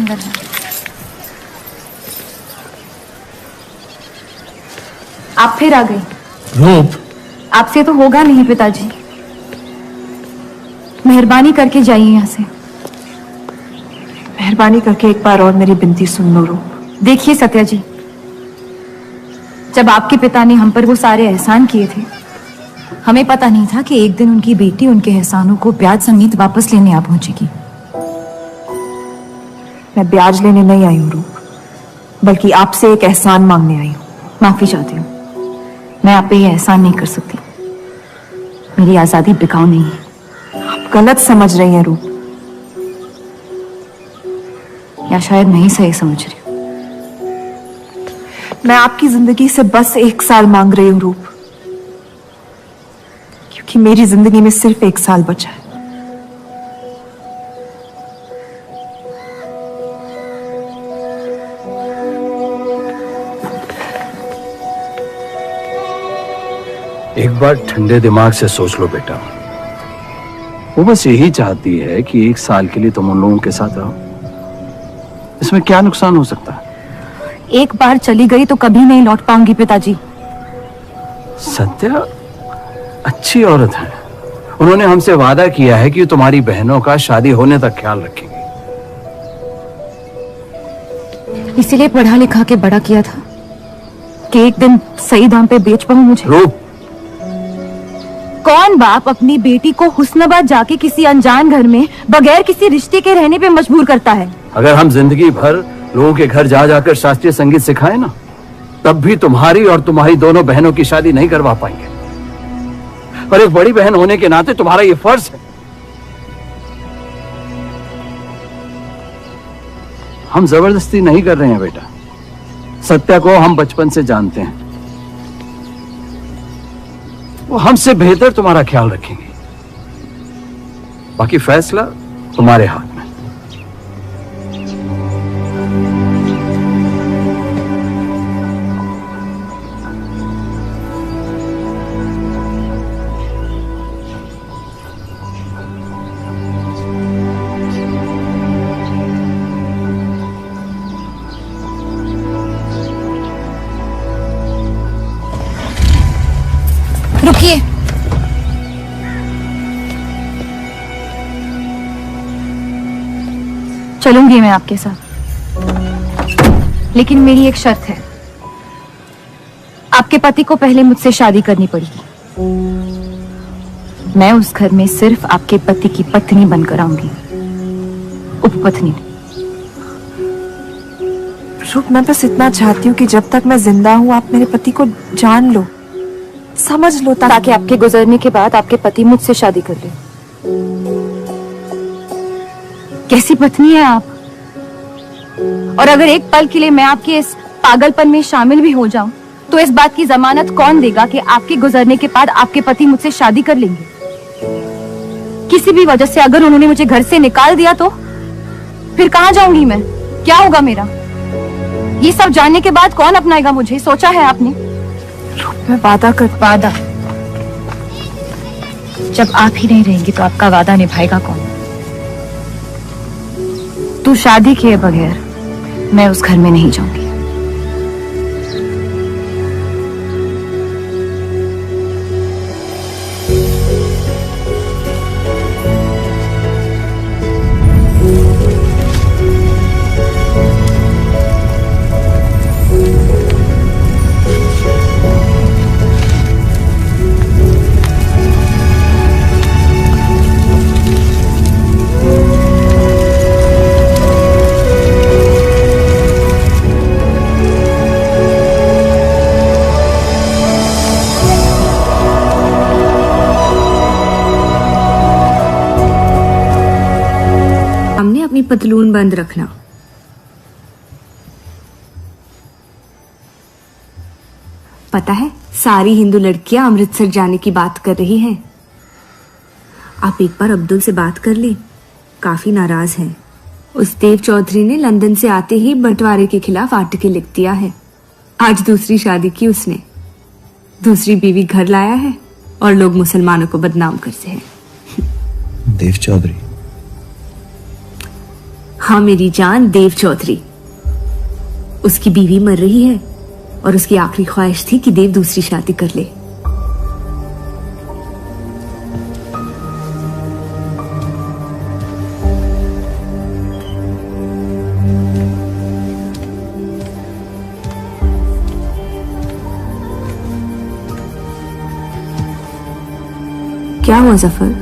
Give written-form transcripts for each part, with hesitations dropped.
अंदर है। आप फिर आ गई। रूप, आपसे तो होगा नहीं पिताजी, मेहरबानी करके जाइए यहाँ से। मेहरबानी करके एक बार और मेरी विनती सुन लो रूप। देखिए सत्या जी, जब आपके पिता ने हम पर वो सारे एहसान किए थे, हमें पता नहीं था कि एक दिन उनकी बेटी उनके एहसानों को ब्याज समेत वापस लेने आ पहुंचेगी। मैं ब्याज लेने नहीं आई हूँ रूप, बल्कि आपसे एक एहसान मांगने आई हूँ। माफी चाहती हूँ, मैं आप पे ये एहसान नहीं कर सकती। मेरी आजादी बिकाऊ नहीं है। आप गलत समझ रही हैं रूप, या शायद नहीं सही समझ रही हूँ। मैं आपकी जिंदगी से बस 1 साल मांग रही हूँ रूप, क्योंकि मेरी जिंदगी में सिर्फ 1 साल बचा है। एक बार ठंडे दिमाग से सोच लो बेटा। वो बस यही चाहती है कि 1 साल के लिए तुम उन लोगों के साथ रहो। इसमें क्या नुकसान हो सकता है? एक बार चली गई तो कभी नहीं लौट पाऊंगी पिताजी। सत्या अच्छी औरत है, उन्होंने हमसे वादा किया है कि तुम्हारी बहनों का शादी होने तक ख्याल रखेंगे। इसीलिए पढ़ा लिखा के बड़ा किया था कि एक दिन सही दाम पे बेच पाऊं मुझे। रूप, कौन बाप अपनी बेटी को हुस्नाबाद जाके किसी अनजान घर में बगैर किसी रिश्ते के रहने पे मजबूर करता है? अगर हम जिंदगी भर लोगों के घर जा जाकर शास्त्रीय संगीत सिखाएं ना, तब भी तुम्हारी और तुम्हारी दोनों बहनों की शादी नहीं करवा पाएंगे। पर एक बड़ी बहन होने के नाते तुम्हारा ये फर्ज है। हम जबरदस्ती नहीं कर रहे हैं बेटा। सत्या को हम बचपन से जानते हैं, वो हमसे बेहतर तुम्हारा ख्याल रखेंगे। बाकी फैसला तुम्हारे हाथ में। रुकिए, चलूंगी मैं आपके साथ, लेकिन मेरी एक शर्त है। आपके पति को पहले मुझसे शादी करनी पड़ेगी। मैं उस घर में सिर्फ आपके पति की पत्नी बनकर आऊंगी, उपपत्नी। रूप, मैं बस इतना चाहती हूँ कि जब तक मैं जिंदा हूँ आप मेरे पति को जान लो, समझ लो, ताकि आपके गुजरने के बाद आपके पति मुझसे शादी कर ले। कैसी पत्नी है आप? और अगर एक पल के लिए मैं आपके इस पागलपन में शामिल भी हो जाऊं, तो इस बात की जमानत कौन देगा कि आपके गुजरने के बाद आपके पति मुझसे शादी कर लेंगे? किसी भी वजह से अगर उन्होंने मुझे घर से निकाल दिया तो फिर कहां जाऊंगी मैं? क्या होगा मेरा? ये सब जानने के बाद कौन अपनाएगा मुझे? सोचा है आपने? मैं वादा जब आप ही नहीं रहेंगी तो आपका वादा निभाएगा कौन? तू शादी किए बगैर मैं उस घर में नहीं जाऊंगी। अपनी पतलून बंद रखना। पता है सारी हिंदू लड़कियां अमृतसर जाने की बात कर रही हैं। आप एक बार अब्दुल से बात कर ले, काफी नाराज हैं। उस देव चौधरी ने लंदन से आते ही बंटवारे के खिलाफ आर्टिकल लिख दिया है। आज दूसरी शादी की उसने, दूसरी बीवी घर लाया है और लोग मुसलमानों को बदनाम करते हैं। देव चौधरी? हाँ मेरी जान, देव चौधरी। उसकी बीवी मर रही है और उसकी आखिरी ख्वाहिश थी कि देव दूसरी शादी कर ले। क्या हुआ जफर?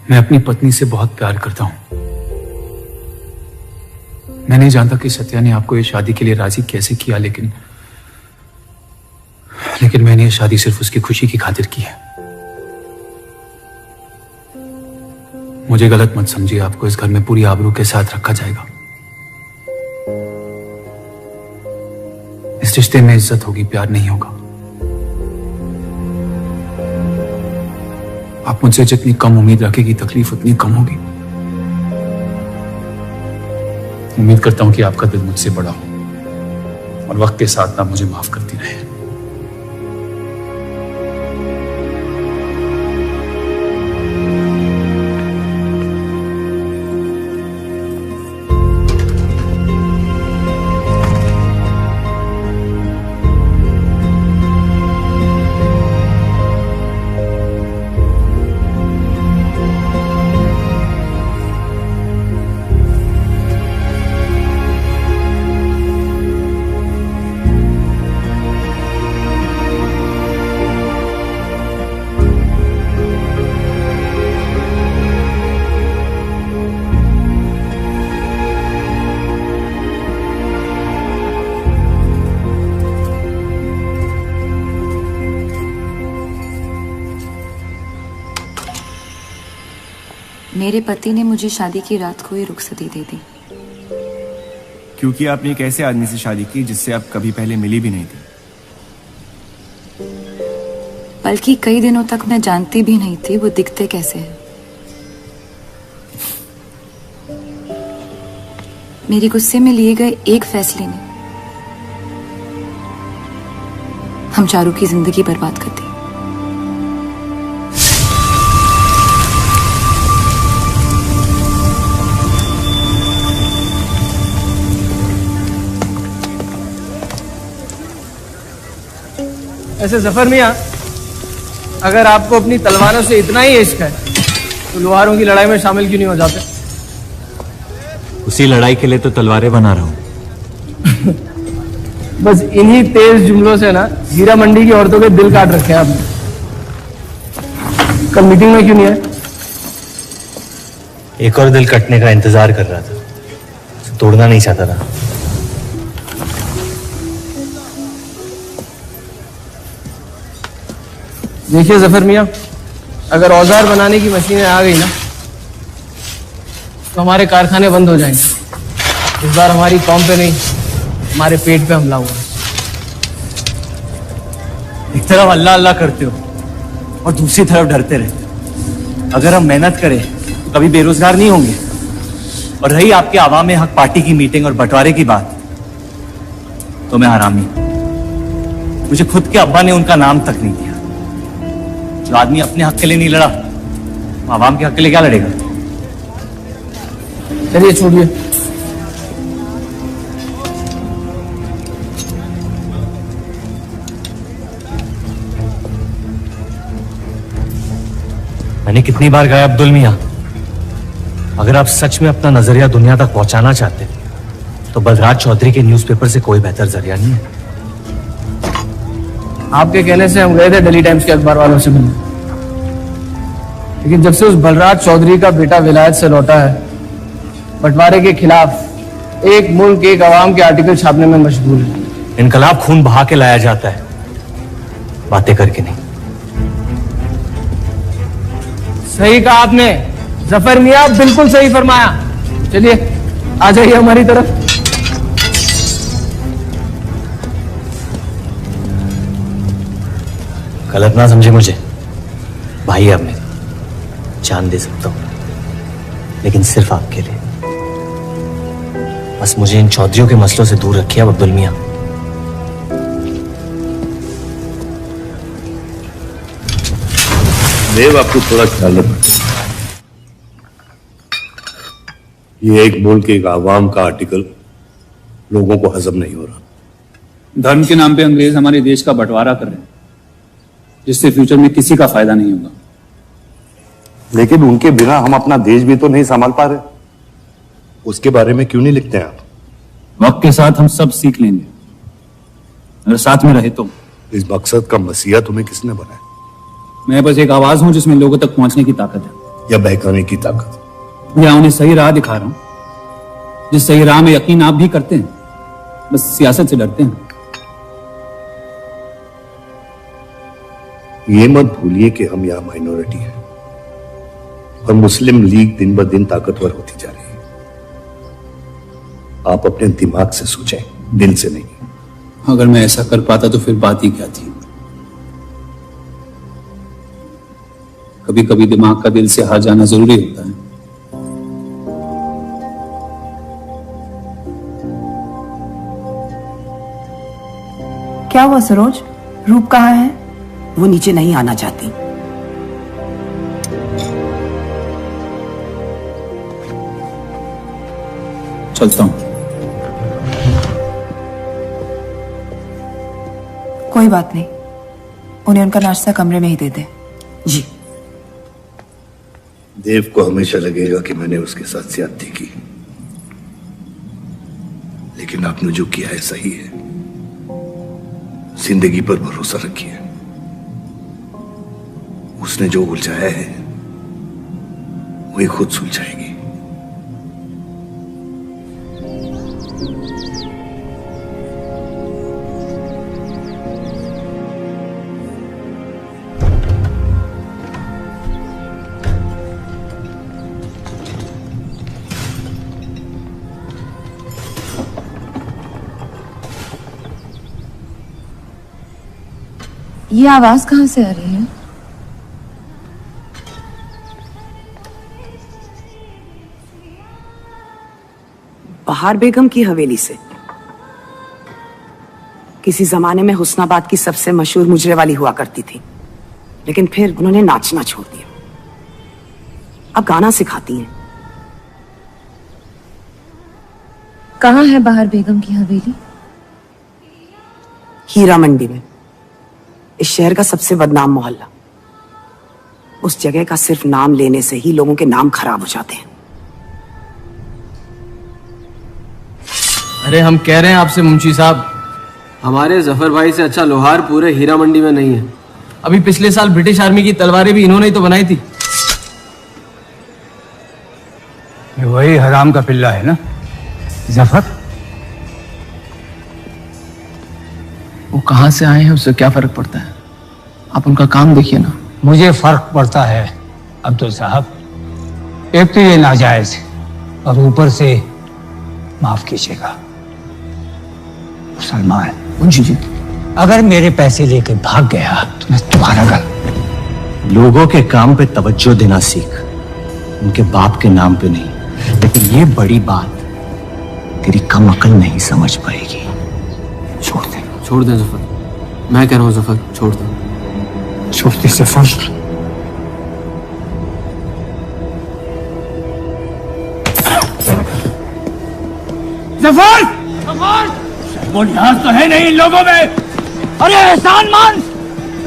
मैं अपनी पत्नी से बहुत प्यार करता हूं। मैं नहीं जानता कि सत्या ने आपको ये शादी के लिए राजी कैसे किया, लेकिन मैंने ये शादी सिर्फ उसकी खुशी की खातिर की है। मुझे गलत मत समझिए, आपको इस घर में पूरी आबरू के साथ रखा जाएगा। इस रिश्ते में इज्जत होगी, प्यार नहीं होगा। आप मुझसे जितनी कम उम्मीद रखेगी, तकलीफ उतनी कम होगी। उम्मीद करता हूं कि आपका दिल मुझसे बड़ा हो और वक्त के साथ आप मुझे माफ करती रहे। मेरे पति ने मुझे शादी की रात को ही रुखसती दे दी। क्योंकि आपने एक ऐसे आदमी से शादी की जिससे आप कभी पहले मिली भी नहीं थी। बल्कि कई दिनों तक मैं जानती भी नहीं थी वो दिखते कैसे हैं। मेरे गुस्से में लिए गए एक फैसले ने हम चारों की जिंदगी बर्बाद कर दी। ऐसे जफर मियां, अगर आपको अपनी तलवारों से इतना ही इश्क है तो लोहारों की लड़ाई में शामिल क्यों नहीं हो जाते? उसी लड़ाई के लिए तो तलवारें बना रहा हूं। बस इन्हीं तेज जुमलों से ना हीरा मंडी की औरतों के दिल काट रखे हैं आपने। कल मीटिंग में क्यों नहीं आए? एक और दिल कटने का इंतजार कर रहा था, तोड़ना नहीं चाहता था। देखिए जफर मियां, अगर औजार बनाने की मशीनें आ गई ना तो हमारे कारखाने बंद हो जाएंगे। इस बार हमारी कौम पे नहीं, हमारे पेट पे हमला हुआ। एक तरफ अल्लाह अल्लाह करते हो और दूसरी तरफ डरते रहते हो। अगर हम मेहनत करें तो कभी बेरोजगार नहीं होंगे। और रही आपके आवाम हक पार्टी की मीटिंग और बंटवारे की बात, तो मैं हरामी। मुझे खुद के अब्बा ने उनका नाम तक नहीं दिया। जो आदमी अपने हक के लिए नहीं लड़ा, वो आवाम के हक के लिए क्या लड़ेगा? चलिए छोड़िए। मैंने कितनी बार कहा अब्दुल मियां, अगर आप सच में अपना नजरिया दुनिया तक पहुंचाना चाहते तो बलराज चौधरी के न्यूज़पेपर से कोई बेहतर जरिया नहीं है। आपके कहने से हम गए थे दिल्ली टाइम्स के अखबार वालों से मिलने, लेकिन जब से उस बलराज चौधरी का बेटा विलायत से लौटा है, बंटवारे के खिलाफ एक मुल्क एक आवाम के आर्टिकल छापने में मशगूल है। इनकलाब खून बहा के लाया जाता है, बातें करके नहीं। सही कहा आपने जफर मियां, बिल्कुल सही फरमाया। चलिए आ जाइए हमारी तरफ। गलत ना समझे मुझे, भाई अब मेरे जान दे सकता हूं, लेकिन सिर्फ आपके लिए। बस मुझे इन चौधरियों के मसलों से दूर रखिए अब अब्दुल मियां। देव, आपको थोड़ा ख्याल रखना। ये एक मुल्क एक आवाम का आर्टिकल लोगों को हजम नहीं हो रहा। धर्म के नाम पे अंग्रेज हमारे देश का बंटवारा कर रहे हैं, जिससे फ्यूचर में किसी का फायदा नहीं होगा। लेकिन उनके बिना हम अपना देश भी तो नहीं संभाल पा रहे। उसके बारे में क्यों नहीं लिखते हैं आप? वक्त के साथ हम सब सीख लेंगे, अगर साथ में रहे तो। इस मकसद का मसीहा तुम्हें किसने बनाया? मैं बस एक आवाज हूं जिसमें लोगों तक पहुंचने की ताकत है, या बहकाने की ताकत? या उन्हें सही राह दिखा रहा हूं, जिस सही राह में यकीन आप भी करते हैं, बस सियासत से डरते हैं। ये मत भूलिए कि हम यहां माइनॉरिटी हैं और मुस्लिम लीग दिन ब दिन ताकतवर होती जा रही है। आप अपने दिमाग से सोचें, दिल से नहीं। अगर मैं ऐसा कर पाता तो फिर बात ही क्या थी। कभी कभी दिमाग का दिल से हार जाना जरूरी होता है। क्या हुआ सरोज, रूप कहाँ है? वो नीचे नहीं आना चाहती। चलता हूं। कोई बात नहीं, उन्हें उनका नाश्ता कमरे में ही दे दे। जी। देव को हमेशा लगेगा कि मैंने उसके साथ ज्यादती की, लेकिन आपने जो किया है सही है। जिंदगी पर भरोसा रखिए, उसने जो उलझाया है वही खुद सुलझाएगी। ये आवाज कहाँ से आ रही है? बहार बेगम की हवेली से। किसी जमाने में हुस्नाबाद की सबसे मशहूर मुजरे वाली हुआ करती थी, लेकिन फिर उन्होंने नाचना छोड़ दिया। अब गाना सिखाती हैं। कहाँ है बहार बेगम की हवेली? हीरा मंडी में, इस शहर का सबसे बदनाम मोहल्ला। उस जगह का सिर्फ नाम लेने से ही लोगों के नाम खराब हो जाते हैं। अरे हम कह रहे हैं आपसे मुंशी साहब, हमारे जफर भाई से अच्छा लोहार पूरे हीरा मंडी में नहीं है। अभी पिछले साल ब्रिटिश आर्मी की तलवारें भी इन्होंने ही तो बनाई थी। ये वही हराम का पिल्ला है ना जफर? वो कहाँ से आए हैं उससे क्या फर्क पड़ता है? आप उनका काम देखिए ना। मुझे फर्क पड़ता है अब्दुल साहब। एक तो ये नाजायज और ऊपर से माफ कीजिएगा मुसलमान मुंशी जी, अगर मेरे पैसे लेके भाग गया तो मैं तुम्हारा गल। लोगों के काम पे तवज्जो देना सीख, उनके बाप के नाम पे नहीं। लेकिन ये बड़ी बात तेरी कम अकल नहीं समझ पाएगी। छोड़ दे, छोड़ दें जफर। मैं कह रहा हूँ जफर, छोड़ दें। छोड़ दे जफर। जफर! वो लिहाज तो है नहीं इन लोगों में। अरे एहसान मान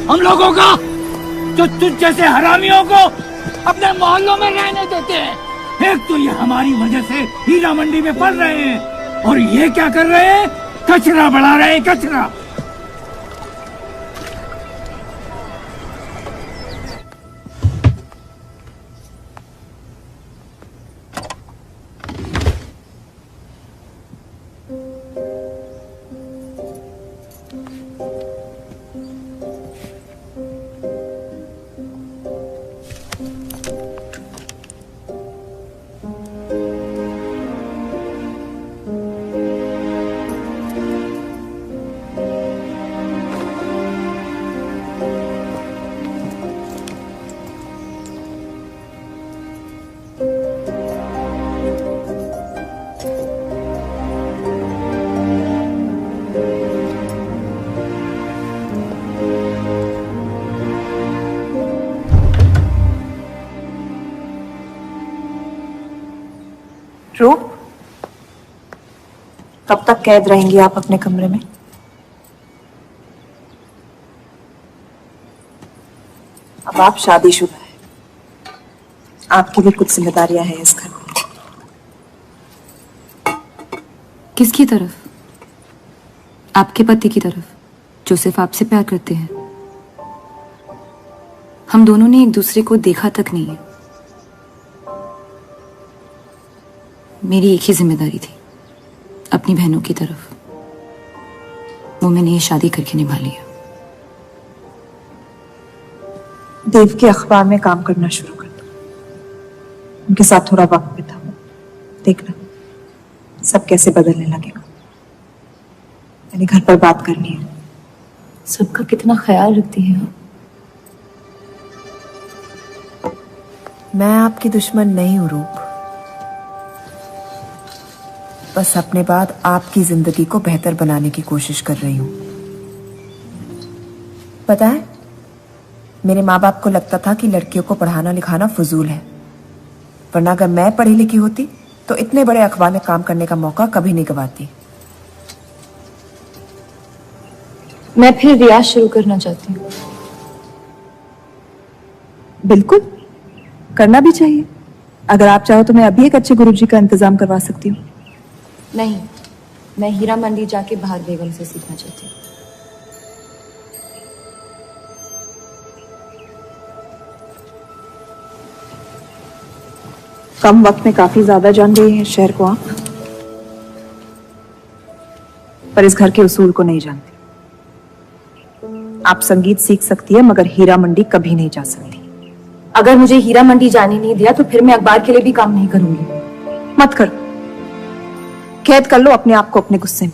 हम लोगों का, जो तुझ जैसे हरामियों को अपने मोहल्लों में रहने देते हैं। एक तो ये हमारी वजह से हीरा मंडी में पड़ रहे हैं, और ये क्या कर रहे हैं? कचरा बढ़ा रहे हैं, कचरा। रूप, कब तक कैद रहेंगी आप अपने कमरे में? अब आप शादीशुदा हैं, आपकी भी कुछ जिम्मेदारियां हैं इस घर में। किसकी तरफ? आपके पति की तरफ, जो सिर्फ आपसे प्यार करते हैं। हम दोनों ने एक दूसरे को देखा तक नहीं है। मेरी एक ही जिम्मेदारी थी, अपनी बहनों की तरफ। वो मैंने ये शादी करके निभा लिया। देव के अखबार में काम करना शुरू कर दो, उनके साथ थोड़ा वक्त बिताओ, देखना सब कैसे बदलने लगेगा। मैंने घर पर बात करनी है। सबका कितना ख्याल रखती है आप। मैं आपकी दुश्मन नहीं हूं रूप, बस अपने बाद आपकी जिंदगी को बेहतर बनाने की कोशिश कर रही हूं। पता है, मेरे माँ बाप को लगता था कि लड़कियों को पढ़ाना लिखाना फजूल है, वरना अगर मैं पढ़ी लिखी होती तो इतने बड़े अखबार में काम करने का मौका कभी नहीं गंवाती। मैं फिर रियाज शुरू करना चाहती हूँ। बिल्कुल, करना भी चाहिए। अगर आप चाहो तो मैं अभी एक अच्छे गुरुजी का इंतजाम करवा सकती हूँ। नहीं, मैं हीरा मंडी जाके बाहर बेगम से सीखना चाहती हूँ। कम वक्त में काफी ज्यादा जान गई हैं शहर को आप, पर इस घर के उसूल को नहीं जानती। आप संगीत सीख सकती है, मगर हीरा मंडी कभी नहीं जा सकती। अगर मुझे हीरा मंडी जाने नहीं दिया तो फिर मैं अखबार के लिए भी काम नहीं करूंगी। मत करो, कैद कर लो अपने आप को अपने गुस्से में,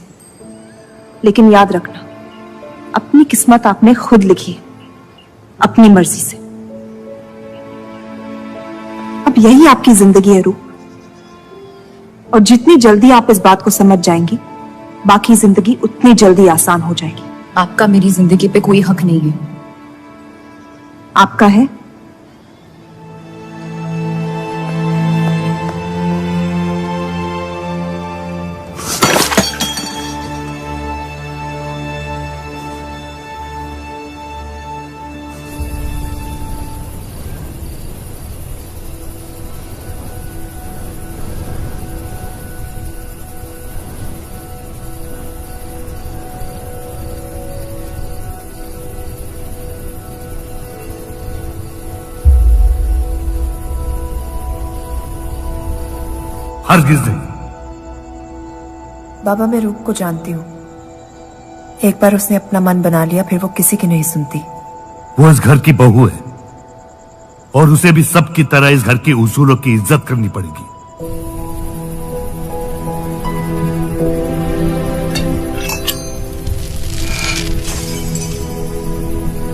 लेकिन याद रखना अपनी किस्मत आपने खुद लिखी है, अपनी मर्जी से। अब यही आपकी जिंदगी है रूप, और जितनी जल्दी आप इस बात को समझ जाएंगी, बाकी जिंदगी उतनी जल्दी आसान हो जाएगी। आपका मेरी जिंदगी पे कोई हक नहीं है। आपका है। हरगिज नहीं। बाबा, मैं रूप को जानती हूँ। एक बार उसने अपना मन बना लिया, फिर वो किसी की नहीं सुनती। वो इस घर की बहू है और उसे भी सबकी तरह इस घर के उसूलों की इज्जत करनी पड़ेगी।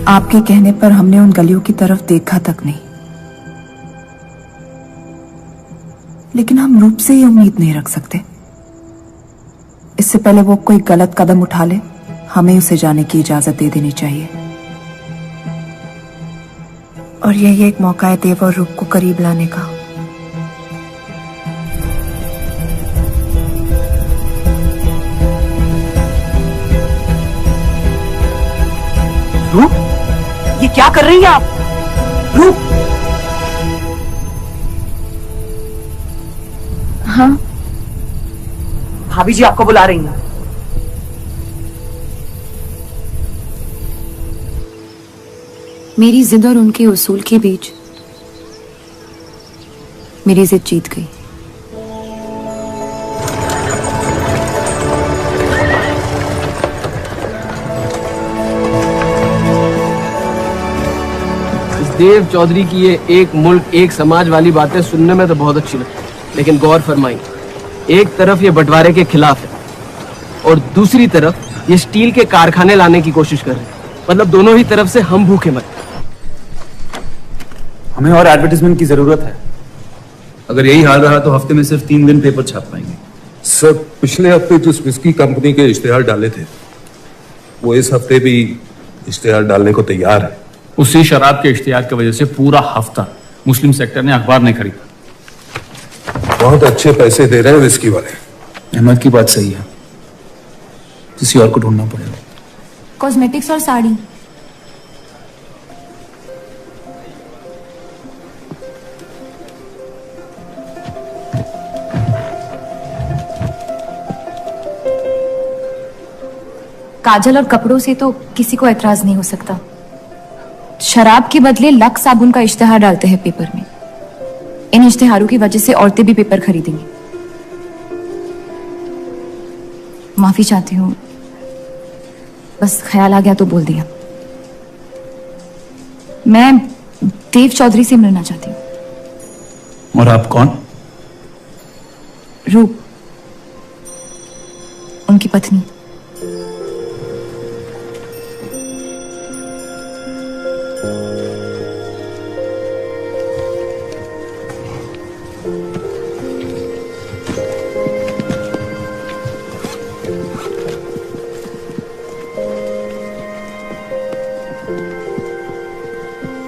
आपके कहने पर हमने उन गलियों की तरफ देखा तक नहीं, लेकिन हम रूप से ये उम्मीद नहीं रख सकते। इससे पहले वो कोई गलत कदम उठा ले, हमें उसे जाने की इजाजत दे देनी चाहिए। और यही एक मौका है देव और रूप को करीब लाने का। रूप, ये क्या कर रही हैं आप? रूप! हाँ, भाभी जी आपको बुला रही हैं। मेरी जिद और उनके उसूल के बीच मेरी जिद जीत गई। देव चौधरी की ये एक मुल्क एक समाज वाली बातें सुनने में तो बहुत अच्छी लगती, लेकिन गौर फरमाई, एक तरफ ये बंटवारे के खिलाफ है और दूसरी तरफ ये स्टील के कारखाने लाने की कोशिश कर रहे हैं। मतलब दोनों ही तरफ से हम भूखे मर। हमें और एडवर्टाइजमेंट की जरूरत है। अगर यही हाल रहा तो हफ्ते में सिर्फ 3 दिन पेपर छाप पाएंगे। सर, पिछले हफ्ते जिस विस्की कंपनी के इश्तेहार डाले थे वो इस हफ्ते भी इश्तेहार डालने को तैयार है। उसी शराब के इश्तेहार की वजह से पूरा हफ्ता मुस्लिम सेक्टर ने अखबार नहीं खरीदा। बहुत अच्छे पैसे दे रहे हैं विस्की वाले। अहमद की बात सही है, किसी और को ढूंढना पड़ेगा। कॉस्मेटिक्स और साड़ी। काजल और कपड़ों से तो किसी को एतराज नहीं हो सकता। शराब के बदले लक्स साबुन का इश्तेहार डालते हैं पेपर में। इन इश्तेहारों की वजह से औरतें भी पेपर खरीदेंगी। माफी चाहती हूँ, बस ख्याल आ गया तो बोल दिया। मैं देव चौधरी से मिलना चाहती हूँ। और आप कौन? रूप, उनकी पत्नी।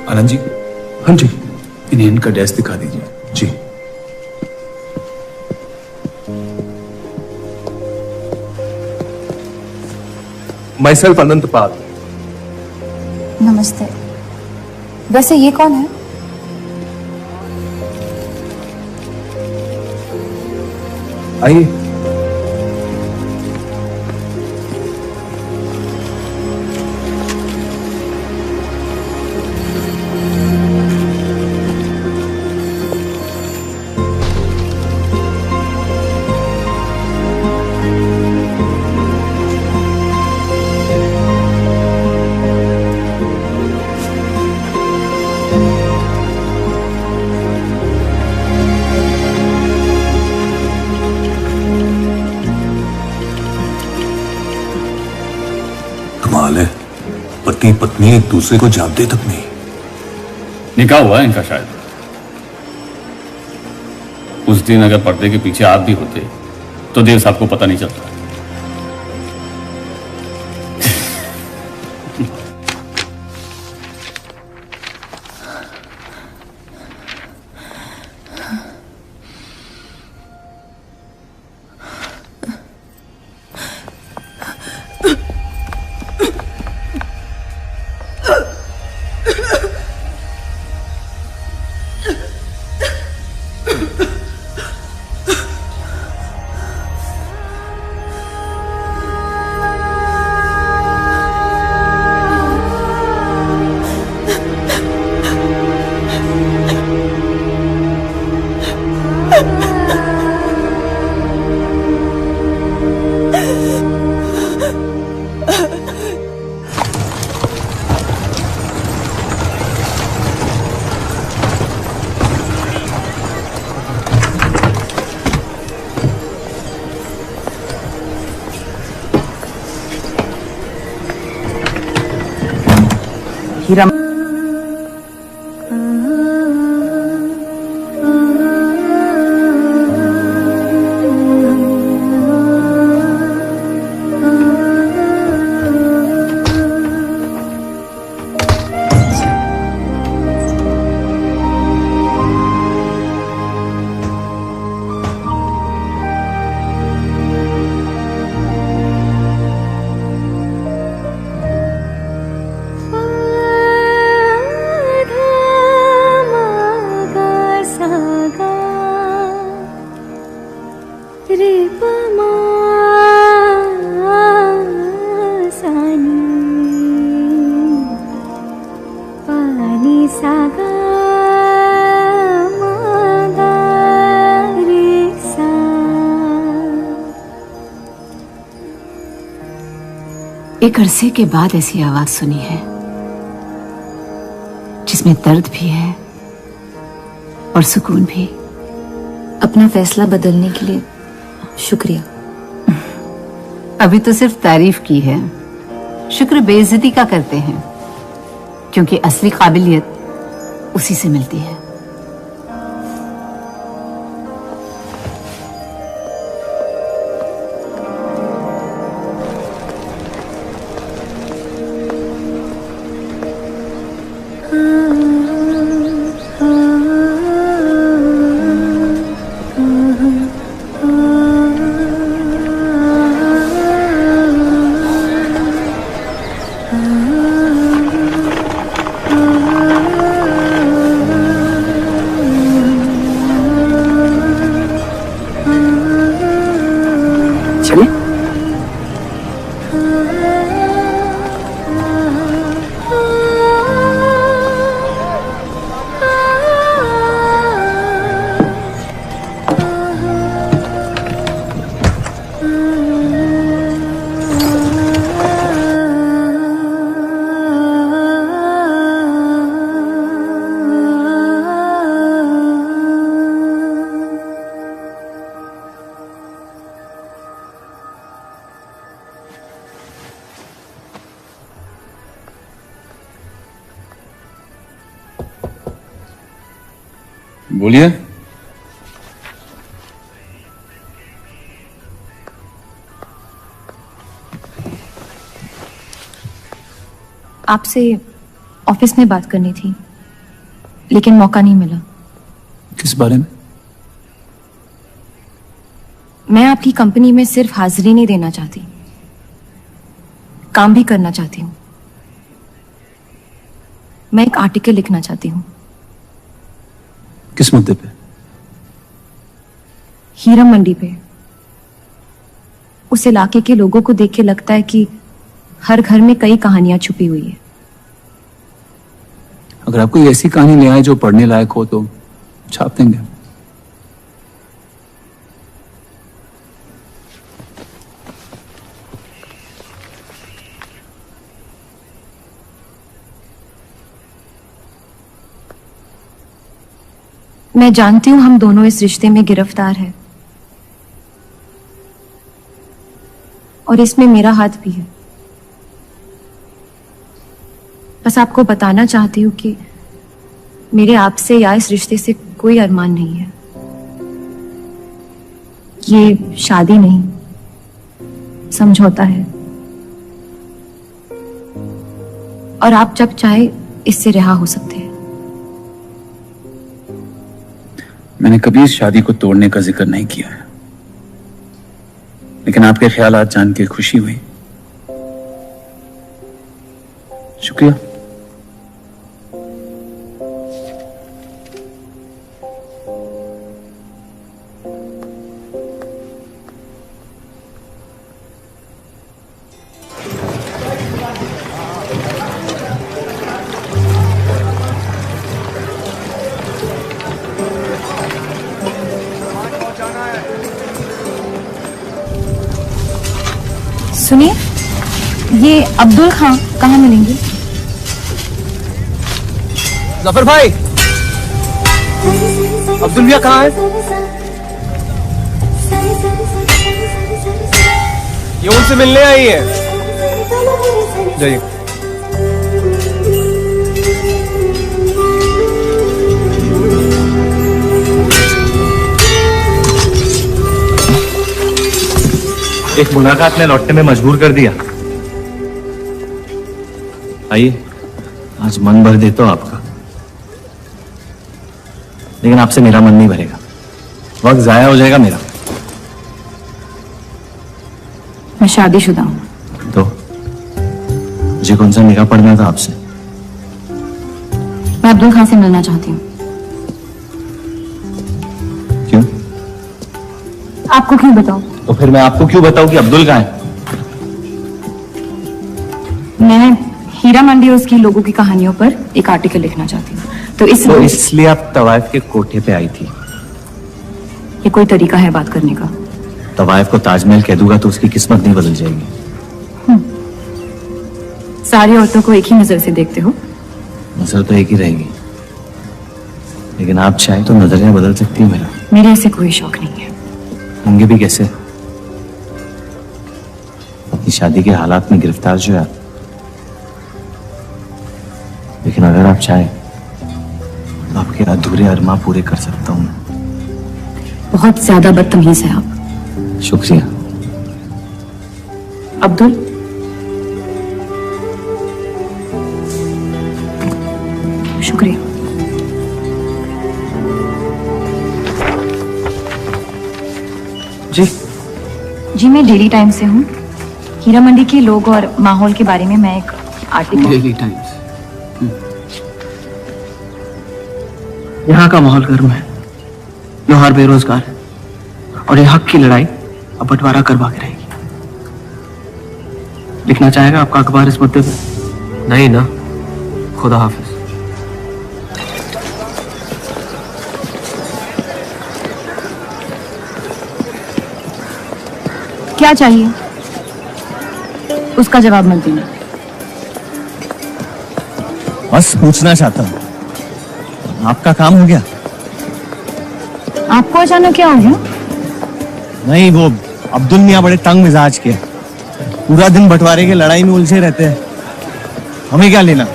आनंद जी। हाँ जी। इन्हें इनका डेस्क दिखा दीजिए। जी। माई सेल्फ अनंत पाल। नमस्ते। वैसे ये कौन है? आइए। कमाल है, पति पत्नी एक दूसरे को जानते तक नहीं। निकाह हुआ है इनका शायद। उस दिन अगर पर्दे के पीछे आप भी होते तो देव साहब को पता नहीं चलता। हीरा एक अरसे के बाद ऐसी आवाज सुनी है जिसमें दर्द भी है और सुकून भी। अपना फैसला बदलने के लिए शुक्रिया। अभी तो सिर्फ तारीफ की है, शुक्र बेइज्जती का करते हैं, क्योंकि असली काबिलियत उसी से मिलती है। बोलिए। आपसे ऑफिस में बात करनी थी, लेकिन मौका नहीं मिला। किस बारे में? मैं आपकी कंपनी में सिर्फ हाजिरी नहीं देना चाहती, काम भी करना चाहती हूँ। मैं एक आर्टिकल लिखना चाहती हूँ। किस मुद्दे पे? हीरा मंडी पे। उस इलाके के लोगों को देख के लगता है कि हर घर में कई कहानियां छुपी हुई है। अगर आप कोई ऐसी कहानी ले आए जो पढ़ने लायक हो तो छाप देंगे। मैं जानती हूं हम दोनों इस रिश्ते में गिरफ्तार हैं, और इसमें मेरा हाथ भी है। बस आपको बताना चाहती हूं कि मेरे आपसे या इस रिश्ते से कोई अरमान नहीं है। ये शादी नहीं, समझौता है, और आप जब चाहे इससे रिहा हो सकते हैं। मैंने कभी इस शादी को तोड़ने का जिक्र नहीं किया है, लेकिन आपके ख्यालात जान के खुशी हुई। शुक्रिया। सुनिए, ये अब्दुल खान कहाँ मिलेंगे? जफर भाई, अब्दुल भैया कहाँ है? ये उनसे मिलने आई है। जाइए। एक मुलाकात ने लौटने में मजबूर कर दिया। आइए, आज मन भर देता हूं आपका, लेकिन आपसे मेरा मन नहीं भरेगा। वक्त जाया हो जाएगा मेरा। मैं शादीशुदा हूँ। तो मुझे कौन सा निकाह पढ़ना था आपसे? मैं अब्दुल खान से मिलना चाहती हूँ। क्यों? आपको क्यों बताऊं? तो फिर मैं आपको क्यों बताऊं कि अब्दुल कहाँ है? मैं हीरा मंडी और उसकी लोगों की कहानियों पर एक आर्टिकल लिखना चाहती हूँ, तो इसलिए आप तवाइफ के कोठे पे आई थी। ये कोई तरीका है बात करने का? तवाइफ को ताजमहल कह दूंगा तो उसकी किस्मत नहीं बदल जाएगी। सारी औरतों को एक ही नजर से देखते हो? नजर तो एक ही रहेगी, लेकिन आप चाहे तो नजरियां बदल सकती है मेरा। मेरे ऐसे कोई शौक नहीं है। होंगे भी कैसे? अपनी शादी के हालात में गिरफ्तार जो है आप। लेकिन अगर आप चाहे तो आपके अधूरे अरमा पूरे कर सकता हूं मैं। बहुत ज्यादा बदतमीज है आप। शुक्रिया। अब्दुल, शुक्रिया। जी जी, मैं डेली टाइम्स से हूँ। हीरा मंडी के लोग और माहौल के बारे में मैं एक आर्टिकल। Daily times. यहाँ का माहौल गर्म है, लोहार बेरोजगार है, और ये हक की लड़ाई अब बंटवारा करवा के रहेगी। लिखना चाहेगा आपका अखबार इस मुद्दे पे? नहीं ना, खुदा हाफिज। क्या चाहिए उसका जवाब मत देना। बस पूछना चाहता हूँ, आपका काम हो गया? आपको अचानक क्या हो गया? नहीं, वो अब्दुल मियाँ बड़े तंग मिजाज के, पूरा दिन बंटवारे के लड़ाई में उलझे रहते हैं। हमें क्या लेना,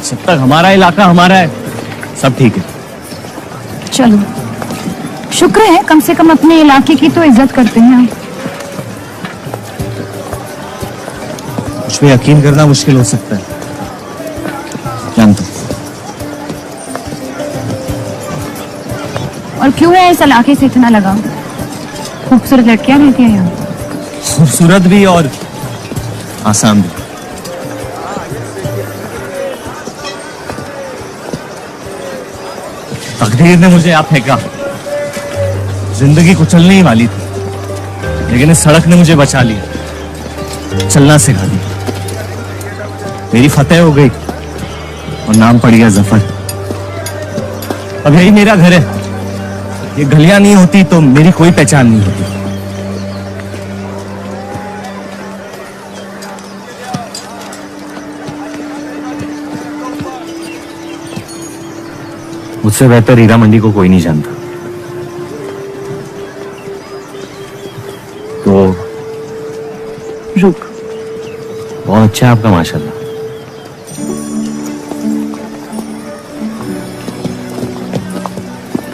जब तक हमारा इलाका हमारा है सब ठीक है। चलो, शुक्र है कम से कम अपने इलाके की तो इज्जत करते हैं आप। मुझ पे यकीन करना मुश्किल हो सकता है, जानता हूं। और क्यों है इस इलाके से इतना लगाव? खूबसूरत लड़कियां रहती हैं यहाँ। खूबसूरत भी और आसान भी। तकदीर ने मुझे यहाँ फेंका। जिंदगी कुचलने ही वाली थी, लेकिन इस सड़क ने मुझे बचा लिया, चलना सिखा दिया। मेरी फतेह हो गई और नाम पड़ गया जफर। अब यही मेरा घर है। ये गलियां नहीं होती तो मेरी कोई पहचान नहीं होती। मुझसे बेहतर हीरा मंडी को कोई नहीं जानता। तो रुक। बहुत अच्छा है आपका माशाल्लाह।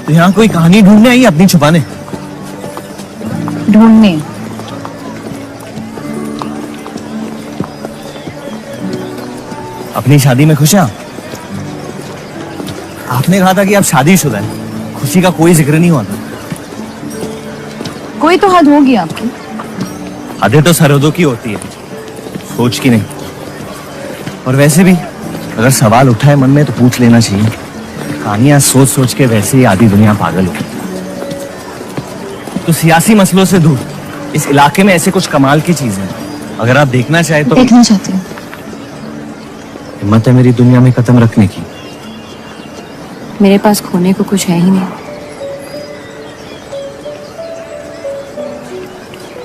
तो यहाँ कोई कहानी ढूंढने आई अपनी छुपाने? ढूंढने? अपनी शादी में खुश हैं? आपने कहा था कि आप शादीशुदा हैं, खुशी का कोई जिक्र नहीं हुआ था। कोई तो हद होगी आपकी। हदें तो सरहदों की होती है, सोच की नहीं। और वैसे भी अगर सवाल उठा है मन में तो पूछ लेना चाहिए। कहानियां सोच सोच के वैसे ही आधी दुनिया पागल हो। तो सियासी मसलों से दूर इस इलाके में ऐसे कुछ कमाल की चीजें हैं, अगर आप देखना चाहे तो। देखना चाहते हो? हिम्मत है मेरी दुनिया में कदम रखने की। मेरे पास खोने को कुछ है ही नहीं।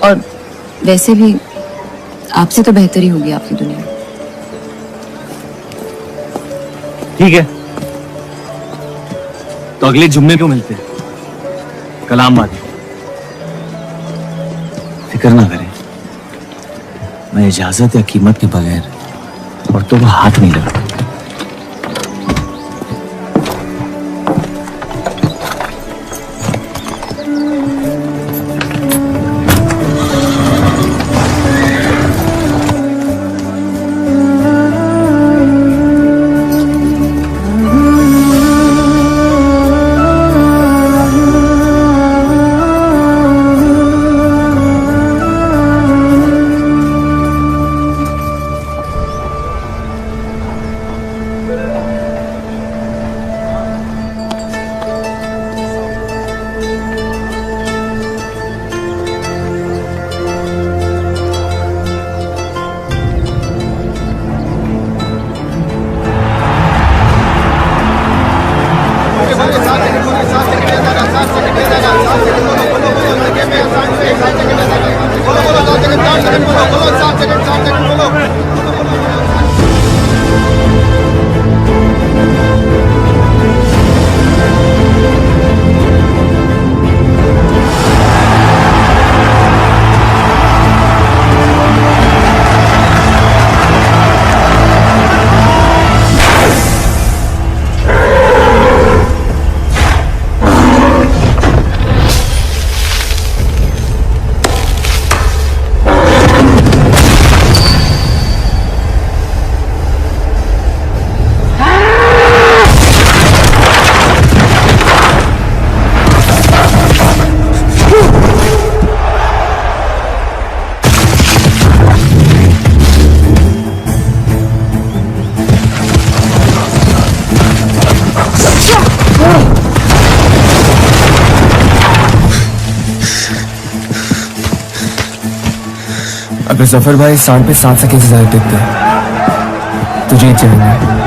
और वैसे भी आपसे तो बेहतर ही होगी आपकी दुनिया। ठीक है, तो अगले जुम्मे क्यों मिलते हैं? कलाम बात। फिक्र ना करें, मैं इजाजत या कीमत के बगैर और तो वो हाथ नहीं लगा। अगर जफर भाई सांड पे 7 सेकंड से ज्यादा टिकते हैं तो जीत जाएंगे।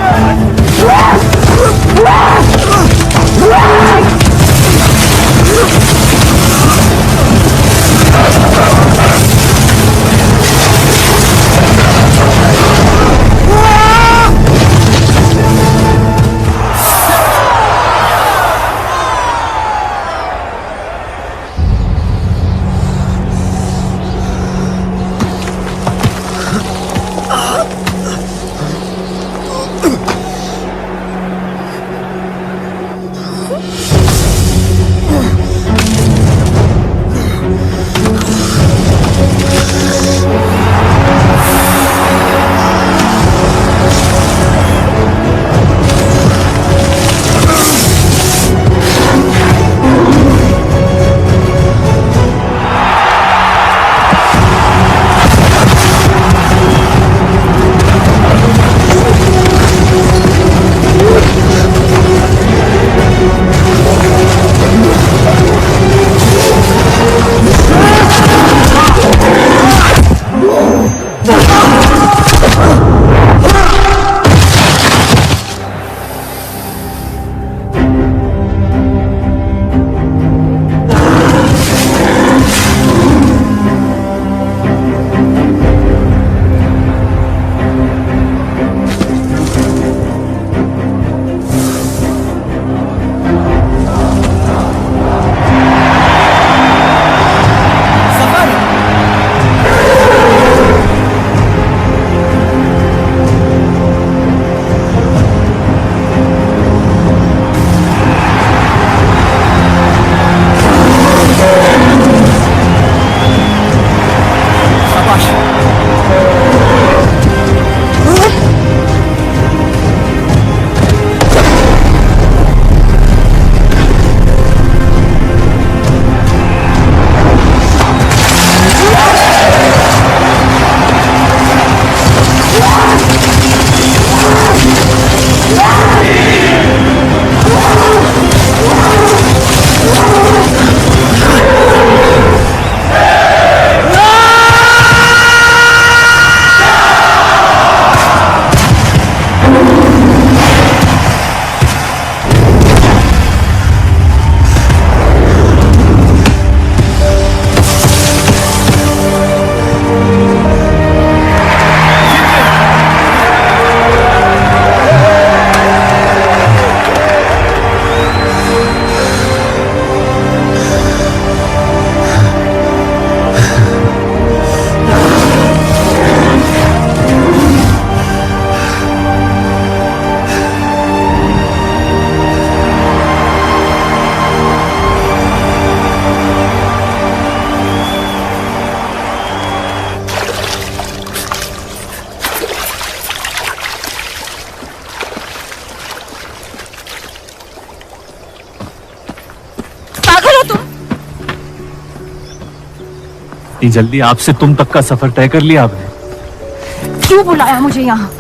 इतनी जल्दी आपसे तुम तक का सफर तय कर लिया आपने? क्यों बुलाया मुझे यहाँ?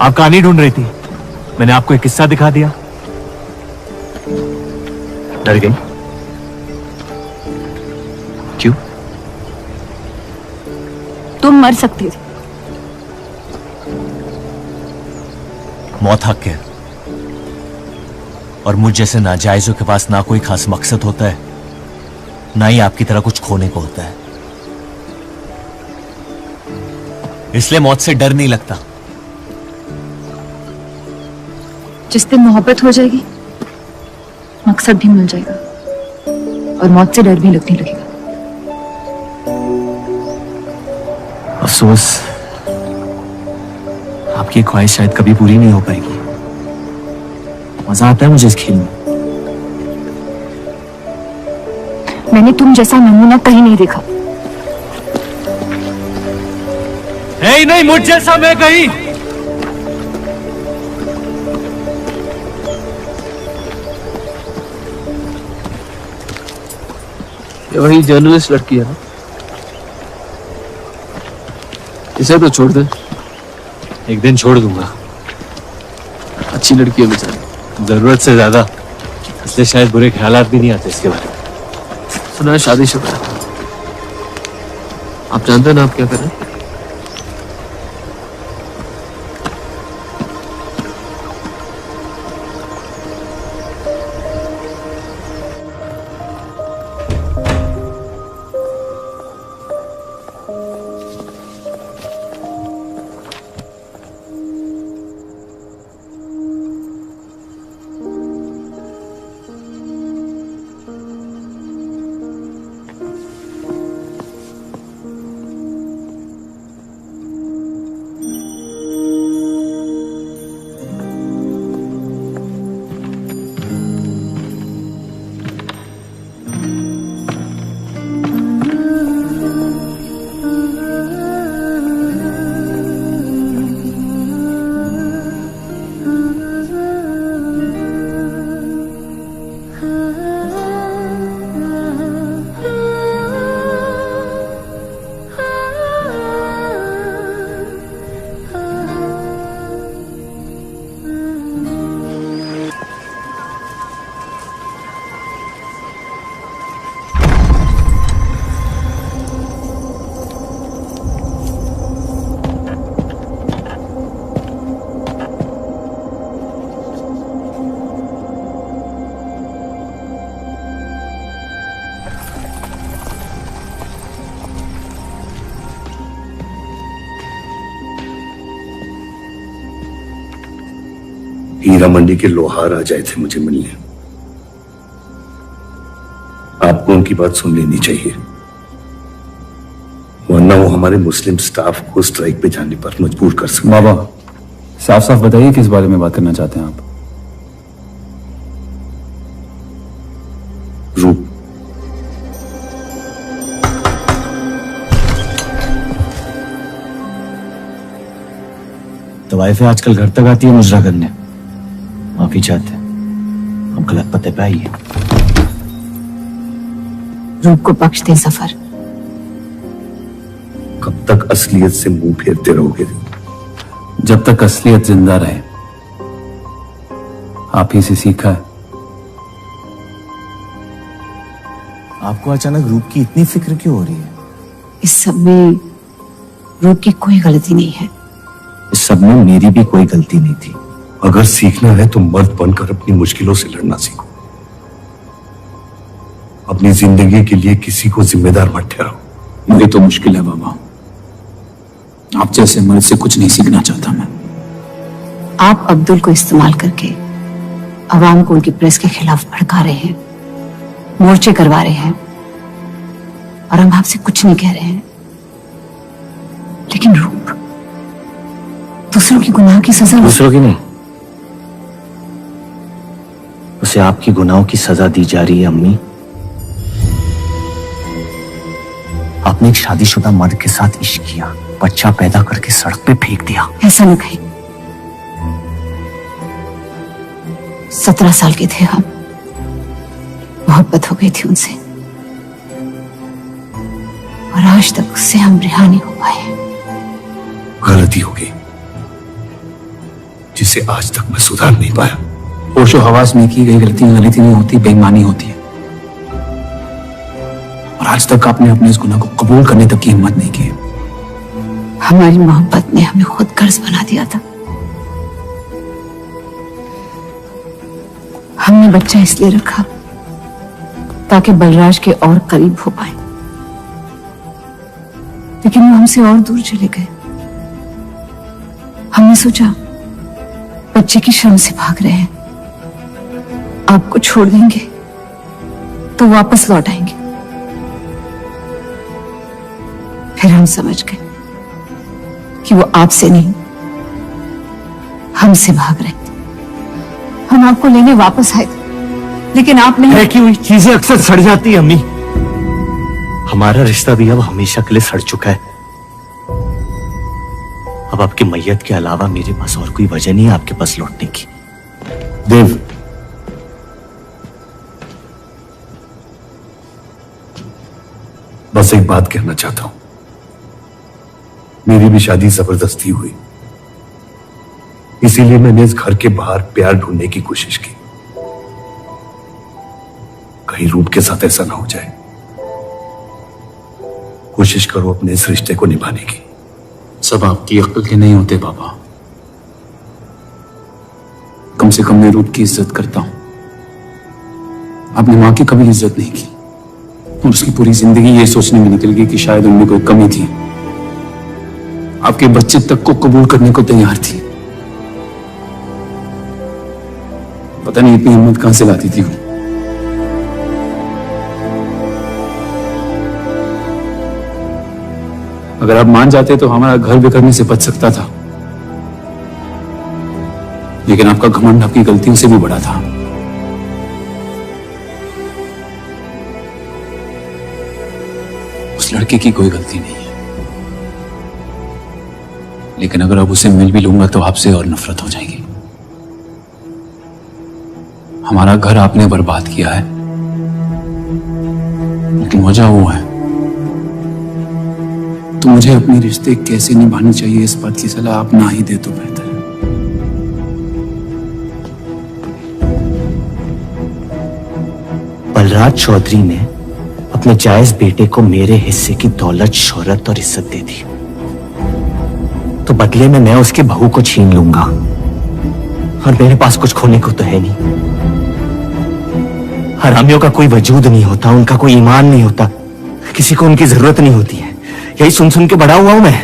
आप कहानी ढूंढ रही थी, मैंने आपको एक किस्सा दिखा दिया। डर गई? क्यों? तुम मर सकते थे। मौत हक है, और मुझ जैसे नाजायजों के पास ना कोई खास मकसद होता है, ना ही आपकी तरह कुछ खोने को होता है। इसलिए मौत से डर नहीं लगता। जिस दिन मोहब्बत हो जाएगी, मकसद भी मिल जाएगा और मौत से डर भी लगने लगेगा। अफसोस, आपकी ख्वाहिश शायद कभी पूरी नहीं हो पाएगी। मजा आता है मुझे इस खेल में। मैंने तुम जैसा नमूना कहीं नहीं देखा। नहीं, मुझ जैसा मैं कहीं। ये वही जर्नलिस्ट लड़की है ना? इसे तो छोड़ दे। एक दिन छोड़ दूंगा। अच्छी लड़की है बेचारी। जरूरत से ज्यादा, इसलिए शायद बुरे ख्यालात भी नहीं आते इसके बारे में। सुना है शादीशुदा है। आप जानते हैं ना आप क्या कर रहे हैं? हीरा मंडी के लोहार आ जाए थे मुझे मिलने। आपको उनकी बात सुन लेनी चाहिए, वरना वो हमारे मुस्लिम स्टाफ को स्ट्राइक पे जाने पर मजबूर कर सकते। बाबा साफ साफ बताइए किस बारे में बात करना चाहते हैं आप? रूप। तो वाइफ आजकल घर तक आती है मुजरा करने। माफी चाहते हैं, हम गलत पते पे आई है। रूप को बख्श दे सफर। कब तक असलियत से मुंह फेरते रहोगे? जब तक असलियत जिंदा रहे। आप ही से सीखा है। आपको अचानक रूप की इतनी फिक्र क्यों हो रही है? इस सब में रूप की कोई गलती नहीं है। इस सब में मेरी भी कोई गलती नहीं थी। अगर सीखना है तो मर्द बनकर अपनी मुश्किलों से लड़ना सीखो। अपनी जिंदगी के लिए किसी को जिम्मेदार मत ठहराओ। यही तो मुश्किल है बाबा। आप जैसे मर्द से कुछ नहीं सीखना चाहता मैं। आप अब्दुल को इस्तेमाल करके अवाम को उनकी प्रेस के खिलाफ भड़का रहे हैं, मोर्चे करवा रहे हैं, और हम आपसे कुछ नहीं कह रहे हैं। लेकिन रूप दूसरों की गुनाहों की सजा। दूसरों की नहीं, उसे आपकी गुनाहों की सजा दी जा रही है। अम्मी, आपने एक शादीशुदा मर्द के साथ इश्क किया, बच्चा पैदा करके सड़क पे फेंक दिया। ऐसा न कहीं। 17 साल के थे हम, मोहब्बत हो गई थी उनसे, और आज तक उससे हम रिहा नहीं हो पाए। गलती हो गई जिसे आज तक मैं सुधार नहीं पाया। होशो हवास में की गई गलती गलती नहीं होती, बेईमानी होती है। और आज तक आपने अपने इस गुनाह को कबूल करने तक की हिम्मत नहीं की। हमारी मोहब्बत ने हमें खुद कर्ज बना दिया था। हमने बच्चा इसलिए रखा ताकि बलराज के और करीब हो पाए, लेकिन वो हमसे और दूर चले गए। हमने सोचा बच्चे की शर्म से भाग रहे हैं, आपको छोड़ देंगे तो वापस लौट आएंगे। फिर हम समझ गए कि वो आपसे नहीं हमसे भाग रहे थे। हम आपको लेने वापस आए थे, लेकिन आपने फेंकी हुई चीजें अक्सर सड़ जाती है अम्मी। हमारा रिश्ता भी अब हमेशा के लिए सड़ चुका है। अब आपकी मैयत के अलावा मेरे पास और कोई वजह नहीं है आपके पास लौटने की। देव, बस एक बात कहना चाहता हूं। मेरी भी शादी जबरदस्ती हुई, इसीलिए मैंने इस घर के बाहर प्यार ढूंढने की कोशिश की। कहीं रूप के साथ ऐसा ना हो जाए। कोशिश करो अपने इस रिश्ते को निभाने की। सब आपकी अक्ल के नहीं होते बाबा। कम से कम मैं रूप की इज्जत करता हूं। आपने मां की कभी इज्जत नहीं की, और उसकी पूरी जिंदगी ये सोचने में निकल गई कि शायद उनमें कोई कमी थी। आपके बच्चे तक को कबूल करने को तैयार थी। पता नहीं इतनी हिम्मत कहां से लाती थी वो। अगर आप मान जाते तो हमारा घर बिखरने से बच सकता था, लेकिन आपका घमंड आपकी गलतियों से भी बड़ा था। उस लड़के की कोई गलती नहीं है, लेकिन अगर अब उसे मिल भी लूंगा तो आपसे और नफरत हो जाएगी। हमारा घर आपने बर्बाद किया है, लेकिन वजह वो है। तो मुझे अपने रिश्ते कैसे निभाने चाहिए इस बात की सलाह आप ना ही दे तो बेहतर है। बलराज चौधरी ने अपने जायज बेटे को मेरे हिस्से की दौलत, शोहरत और इज्जत दे दी, तो बदले में मैं उसके बहू को छीन लूंगा, और मेरे पास कुछ खोने को तो है नहीं। हरामियों का कोई वजूद नहीं होता, उनका कोई ईमान नहीं होता, किसी को उनकी जरूरत नहीं होती है। यही सुन सुन के बड़ा हुआ हूं मैं।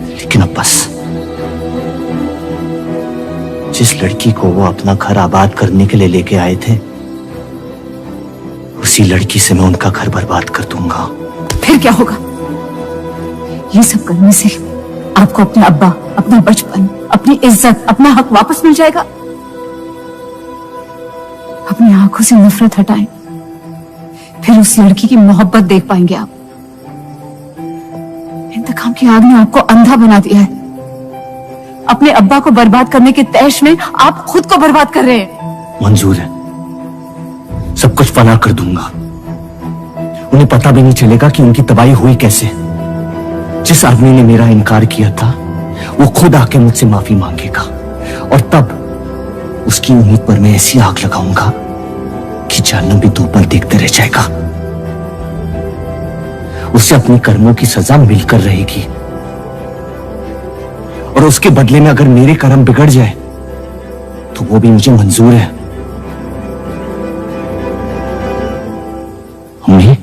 लेकिन अब बस जिस लड़की को वो अपना घर आबाद करने के लिए लेके आए थे, उसी लड़की से मैं उनका घर बर्बाद कर दूंगा। फिर क्या होगा? ये सब करने से आपको अपने अब्बा, अपना बचपन, अपनी इज्जत, अपना हक वापस मिल जाएगा। अपनी आंखों से नफरत हटाएं, फिर उस लड़की की मोहब्बत देख पाएंगे आप। इंतकाम की आग ने आपको अंधा बना दिया है। अपने अब्बा को बर्बाद करने के तैश में आप खुद को बर्बाद कर रहे हैं। मंजूर है, सब कुछ फना कर दूंगा। उन्हें पता भी नहीं चलेगा कि उनकी तबाही हुई कैसे। जिस आदमी ने मेरा इनकार किया था, वो खुद आके मुझसे माफी मांगेगा, और तब उसकी उम्मीद पर मैं ऐसी आग लगाऊंगा कि जहन्नम भी दो पल देखते रह जाएगा। उसे अपने कर्मों की सजा मिलकर रहेगी, और उसके बदले में अगर मेरे कर्म बिगड़ जाए तो वो भी मुझे मंजूर है। अम्मी,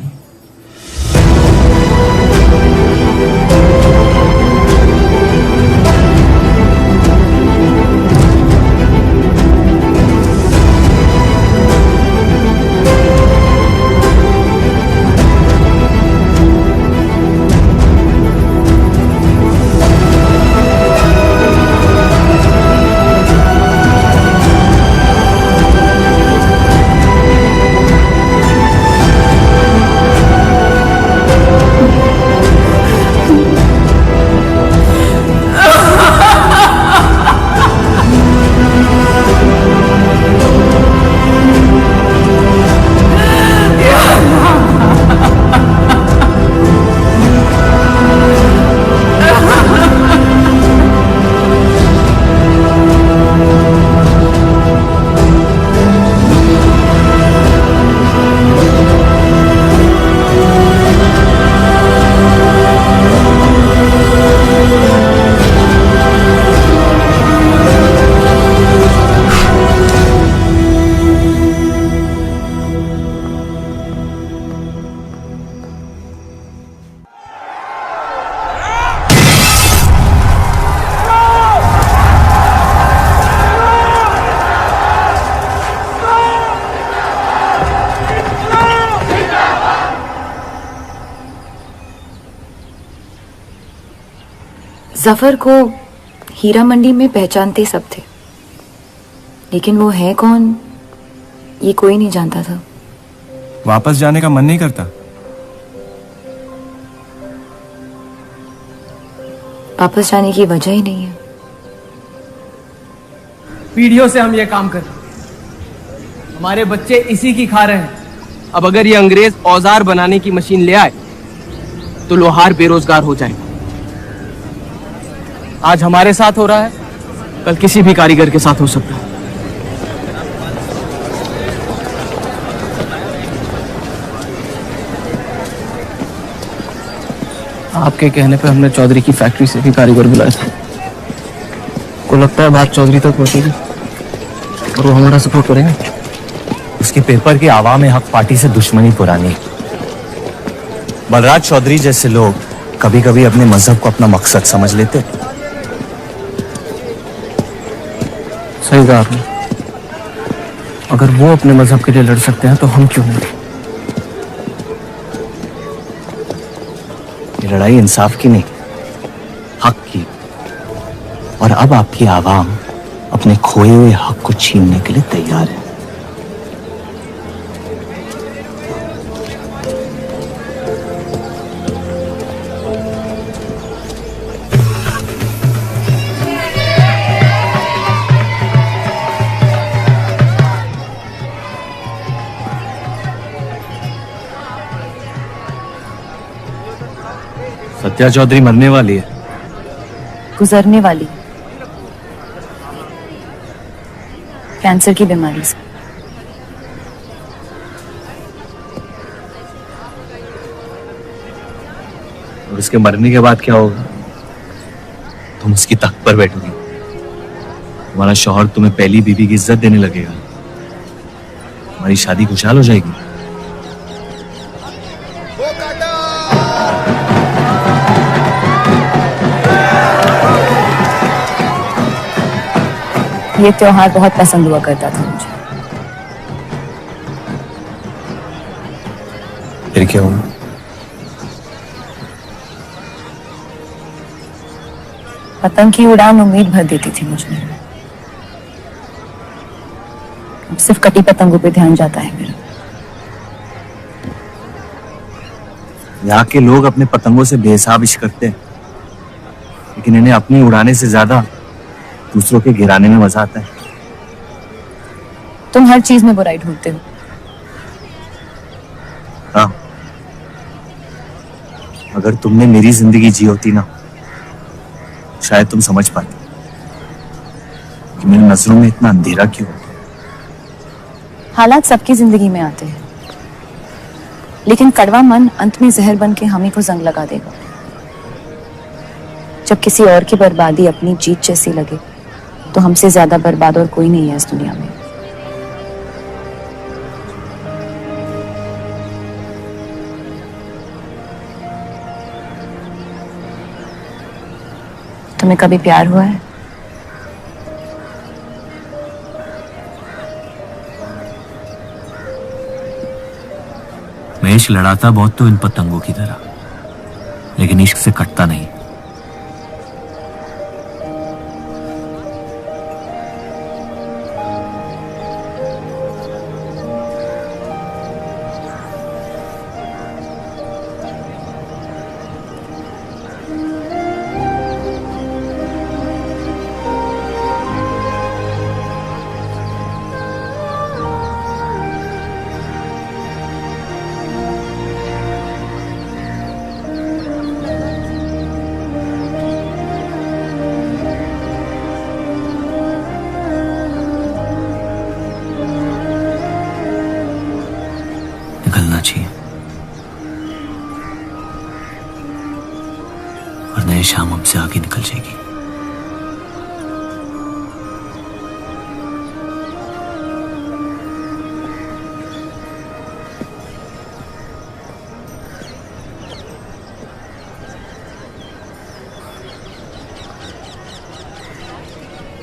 जफर को हीरा मंडी में पहचानते सब थे, लेकिन वो है कौन ये कोई नहीं जानता था। वापस जाने का मन नहीं करता? वापस जाने की वजह ही नहीं है। पीढ़ियों से हम ये काम कर रहे हैं, हमारे बच्चे इसी की खा रहे हैं। अब अगर ये अंग्रेज औजार बनाने की मशीन ले आए तो लोहार बेरोजगार हो जाएगा। आज हमारे साथ हो रहा है, कल किसी भी कारीगर के साथ हो सकता है। आपके कहने पे हमने चौधरी की फैक्ट्री से भी कारीगर बुलाए थे। को लगता है बात चौधरी तक पहुंचेगी और वो हमारा सपोर्ट करेंगे। उसके पेपर की आवाम हक पार्टी से दुश्मनी पुरानी। बलराज चौधरी जैसे लोग कभी कभी अपने मजहब को अपना मकसद समझ लेते। सही कहा आपने। अगर वो अपने मजहब के लिए लड़ सकते हैं तो हम क्यों नहीं? ये लड़ाई इंसाफ की नहीं, हक की। और अब आपकी आवाम अपने खोए हुए हक को छीनने के लिए तैयार है। सत्या चौधरी मरने वाली है। गुजरने वाली कैंसर की बीमारी से। और उसके मरने के बाद क्या होगा? तुम उसकी तख्त पर बैठोगी, तुम्हारा शौहर तुम्हें पहली बीवी की इज्जत देने लगेगा, तुम्हारी शादी खुशहाल हो जाएगी। ये त्योहार बहुत पसंद हुआ करता था मुझे। फिर क्या हुआ? पतंग की उड़ान उम्मीद भर देती थी मुझ में। अब सिर्फ कटी पतंगों पे ध्यान जाता है मेरा। यहाँ के लोग अपने पतंगों से बेहिसाब इश्क करते हैं, लेकिन इन्हें अपनी उड़ाने से ज्यादा दूसरों के गिराने में मजा आता है। तुम हर चीज में बुराई ढूंढते हो। हाँ, अगर तुमने मेरी जिंदगी जी होती ना, शायद तुम समझ पाते कि मेरी नजरों में इतना अंधेरा क्यों है। हालात सबकी जिंदगी में आते हैं, लेकिन कड़वा मन अंत में जहर बन के हम ही को जंग लगा देगा। जब किसी और की बर्बादी अपनी जीत जैसी लगे, तो हमसे ज्यादा बर्बाद और कोई नहीं है इस दुनिया में। तुम्हें कभी प्यार हुआ है? मैं इश्क लड़ाता बहुत तो इन पतंगों की तरह, लेकिन इश्क से कटता नहीं। निकलना चाहिए, वरना ये शाम हमसे आगे निकल जाएगी।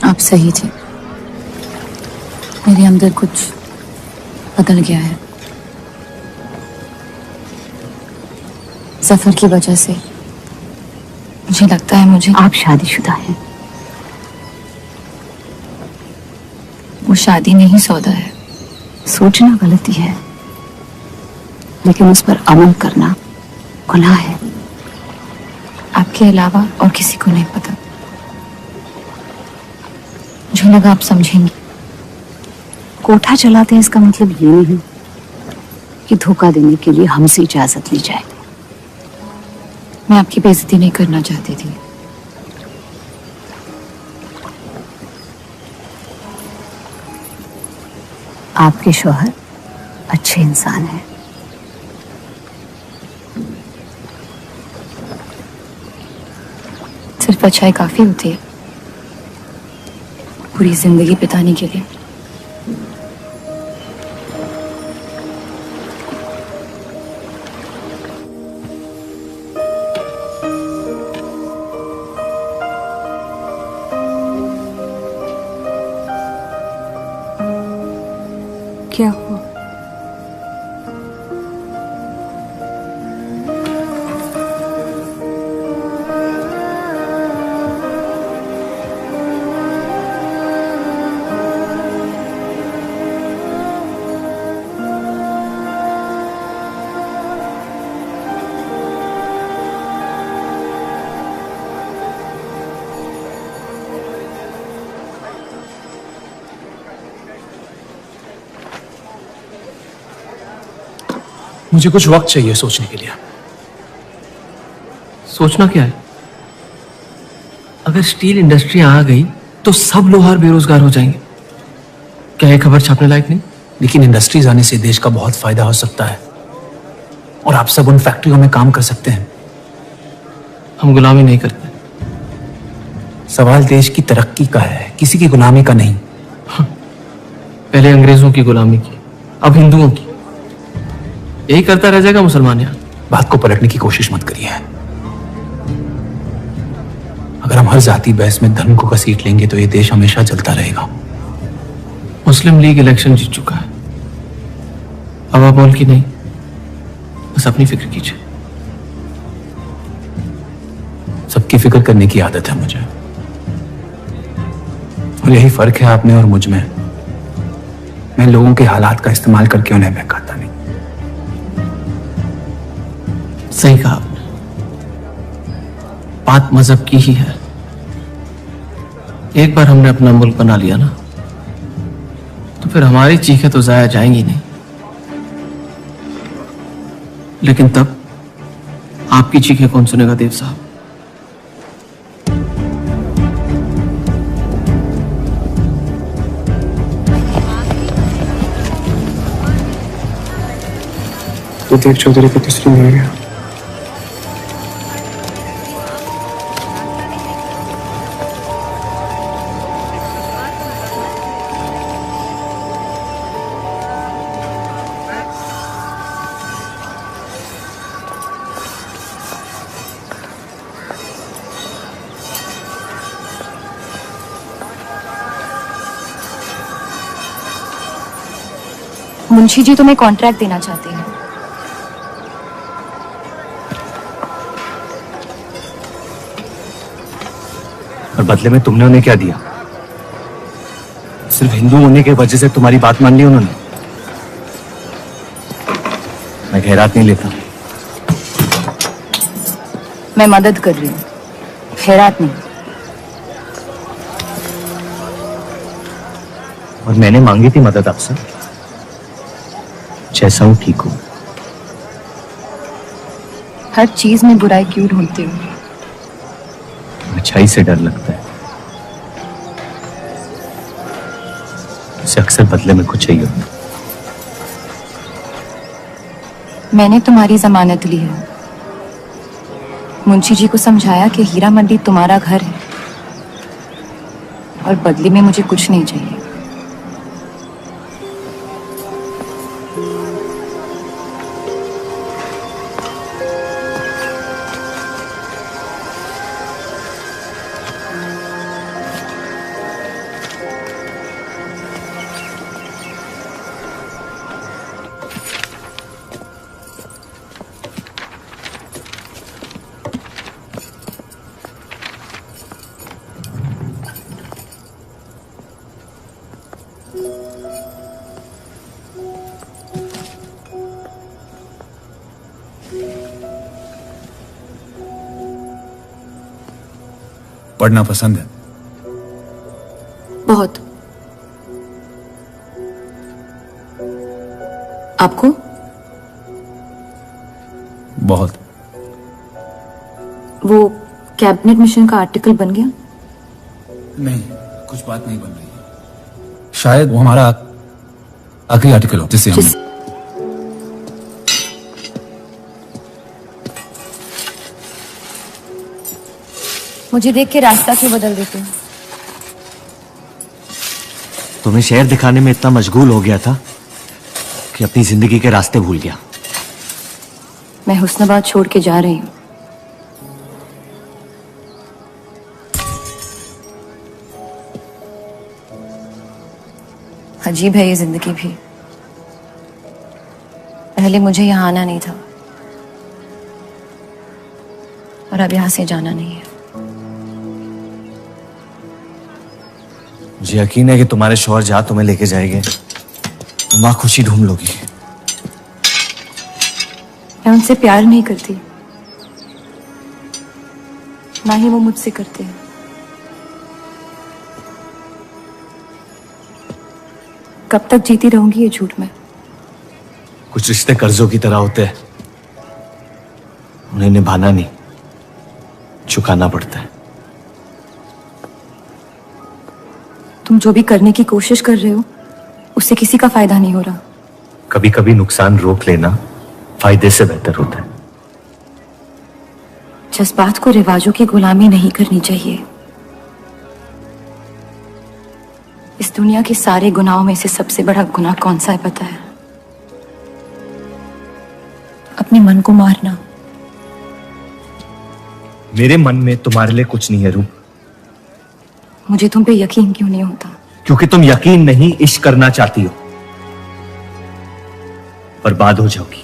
आप सही थे, मेरे अंदर कुछ बदल गया है। जफर की वजह से मुझे लगता है मुझे। आप शादीशुदा हैं। वो शादी नहीं सौदा है। सोचना गलती है, लेकिन उस पर अमल करना गुनाह है। आपके अलावा और किसी को नहीं पता। मुझे लगा आप समझेंगे। कोठा चलाते हैं इसका मतलब ये नहीं कि धोखा देने के लिए हमसे इजाजत ली जाए। मैं आपकी बेइज्जती नहीं करना चाहती थी। आपके शौहर अच्छे इंसान हैं। सिर्फ अच्छाई काफी होती है पूरी जिंदगी बिताने के लिए। क्या हुआ? मुझे कुछ वक्त चाहिए सोचने के लिए। सोचना क्या है? अगर स्टील इंडस्ट्री आ गई तो सब लोहार बेरोजगार हो जाएंगे। क्या ये खबर छापने लायक नहीं? लेकिन इंडस्ट्रीज आने से देश का बहुत फायदा हो सकता है और आप सब उन फैक्ट्रियों में काम कर सकते हैं। हम गुलामी नहीं करते। सवाल देश की तरक्की का है, किसी की गुलामी का नहीं। पहले अंग्रेजों की गुलामी की, अब हिंदुओं की। यही करता रह जाएगा मुसलमान यहाँ। बात को पलटने की कोशिश मत करिए। अगर हम हर जाति बहस में धर्म को घसीट लेंगे तो ये देश हमेशा चलता रहेगा। मुस्लिम लीग इलेक्शन जीत चुका है। अब आप बोल की नहीं, बस अपनी फिक्र कीजिए। सबकी फिक्र करने की आदत है मुझे, और यही फर्क है आप में और मुझ में। मैं लोगों के हालात का इस्तेमाल करके उन्हें बहकाता नहीं। सही कहा आपने, बात मजहब की ही है। एक बार हमने अपना मुल्क बना लिया ना, तो फिर हमारी चीखें तो जाया जाएंगी नहीं। लेकिन तब आपकी चीखें कौन सुनेगा देव साहब? तो देव चौधरी को तस्लीम हो गया। मुंशी जी तुम्हें कॉन्ट्रैक्ट देना चाहते हैं। और बदले में तुमने उन्हें क्या दिया? सिर्फ हिंदू होने की वजह से तुम्हारी बात मान ली उन्होंने? मैं खैरात नहीं लेता। मैं मदद कर रही हूँ, खैरात नहीं। और मैंने मांगी थी मदद आपसे। जैसा हूं ठीक हूं। हर चीज में बुराई क्यों ढूंढते हो? अच्छाई से डर लगता है, उसे अक्सर बदले में कुछ चाहिए होता। मैंने तुम्हारी जमानत ली है। मुंशी जी को समझाया कि हीरा मंडी तुम्हारा घर है और बदले में मुझे कुछ नहीं चाहिए। पढ़ना पसंद है? बहुत। आपको? बहुत। वो कैबिनेट मिशन का आर्टिकल बन गया? नहीं, कुछ बात नहीं बन रही है। शायद वो हमारा आखिरी आर्टिकल हो जिससे हम मुझे देख के रास्ता क्यों बदल देते हो? तुम्हें शहर दिखाने में इतना मशगूल हो गया था कि अपनी जिंदगी के रास्ते भूल गया। मैं हुस्नाबाद छोड़ के जा रही हूँ। अजीब है ये जिंदगी भी। पहले मुझे यहाँ आना नहीं था और अब यहाँ से जाना नहीं है। मुझे यकीन है कि तुम्हारे शौहर जहां तुम्हें लेके जाएंगे वहां खुशी ढूंढ लोगी। मैं उनसे प्यार नहीं करती, ना ही वो मुझसे करते हैं। कब तक जीती रहूंगी ये झूठ में? कुछ रिश्ते कर्जों की तरह होते हैं, उन्हें निभाना नहीं, चुकाना पड़ता है। तुम जो भी करने की कोशिश कर रहे हो उससे किसी का फायदा नहीं हो रहा। कभी कभी नुकसान रोक लेना फायदे से बेहतर होता है। जज्बात को रिवाजों की गुलामी नहीं करनी चाहिए। इस दुनिया के सारे गुनाहों में से सबसे बड़ा गुनाह कौन सा है पता है? अपने मन को मारना। मेरे मन में तुम्हारे लिए कुछ नहीं है रूप। मुझे तुम पे यकीन क्यों नहीं होता? क्योंकि तुम यकीन नहीं इश्क करना चाहती हो, बर्बाद हो जाओगी।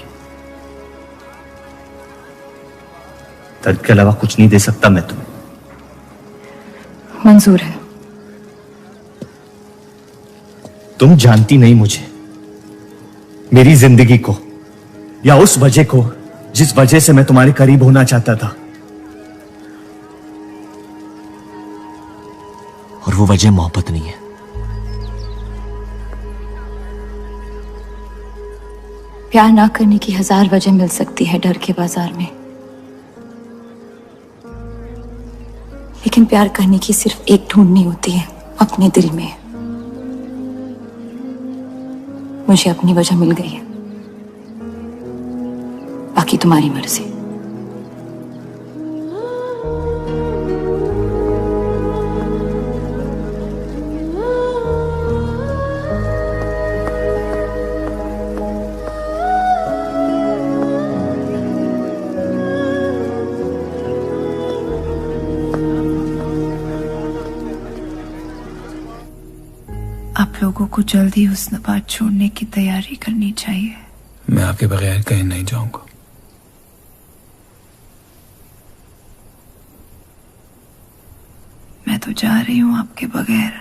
दर्द के अलावा कुछ नहीं दे सकता मैं तुम्हें। मंजूर है। तुम जानती नहीं मुझे, मेरी जिंदगी को, या उस वजह को जिस वजह से मैं तुम्हारे करीब होना चाहता था। और वो वजह मोहब्बत नहीं है। प्यार ना करने की 1000 वजह मिल सकती है डर के बाजार में, लेकिन प्यार करने की सिर्फ एक ढूंढनी होती है, अपने दिल में। मुझे अपनी वजह मिल गई है, बाकी तुम्हारी मर्जी। आप लोगों को जल्दी हुस्नाबाद छोड़ने की तैयारी करनी चाहिए। मैं आपके बगैर कहीं नहीं जाऊंगा। मैं तो जा रही हूं आपके बगैर।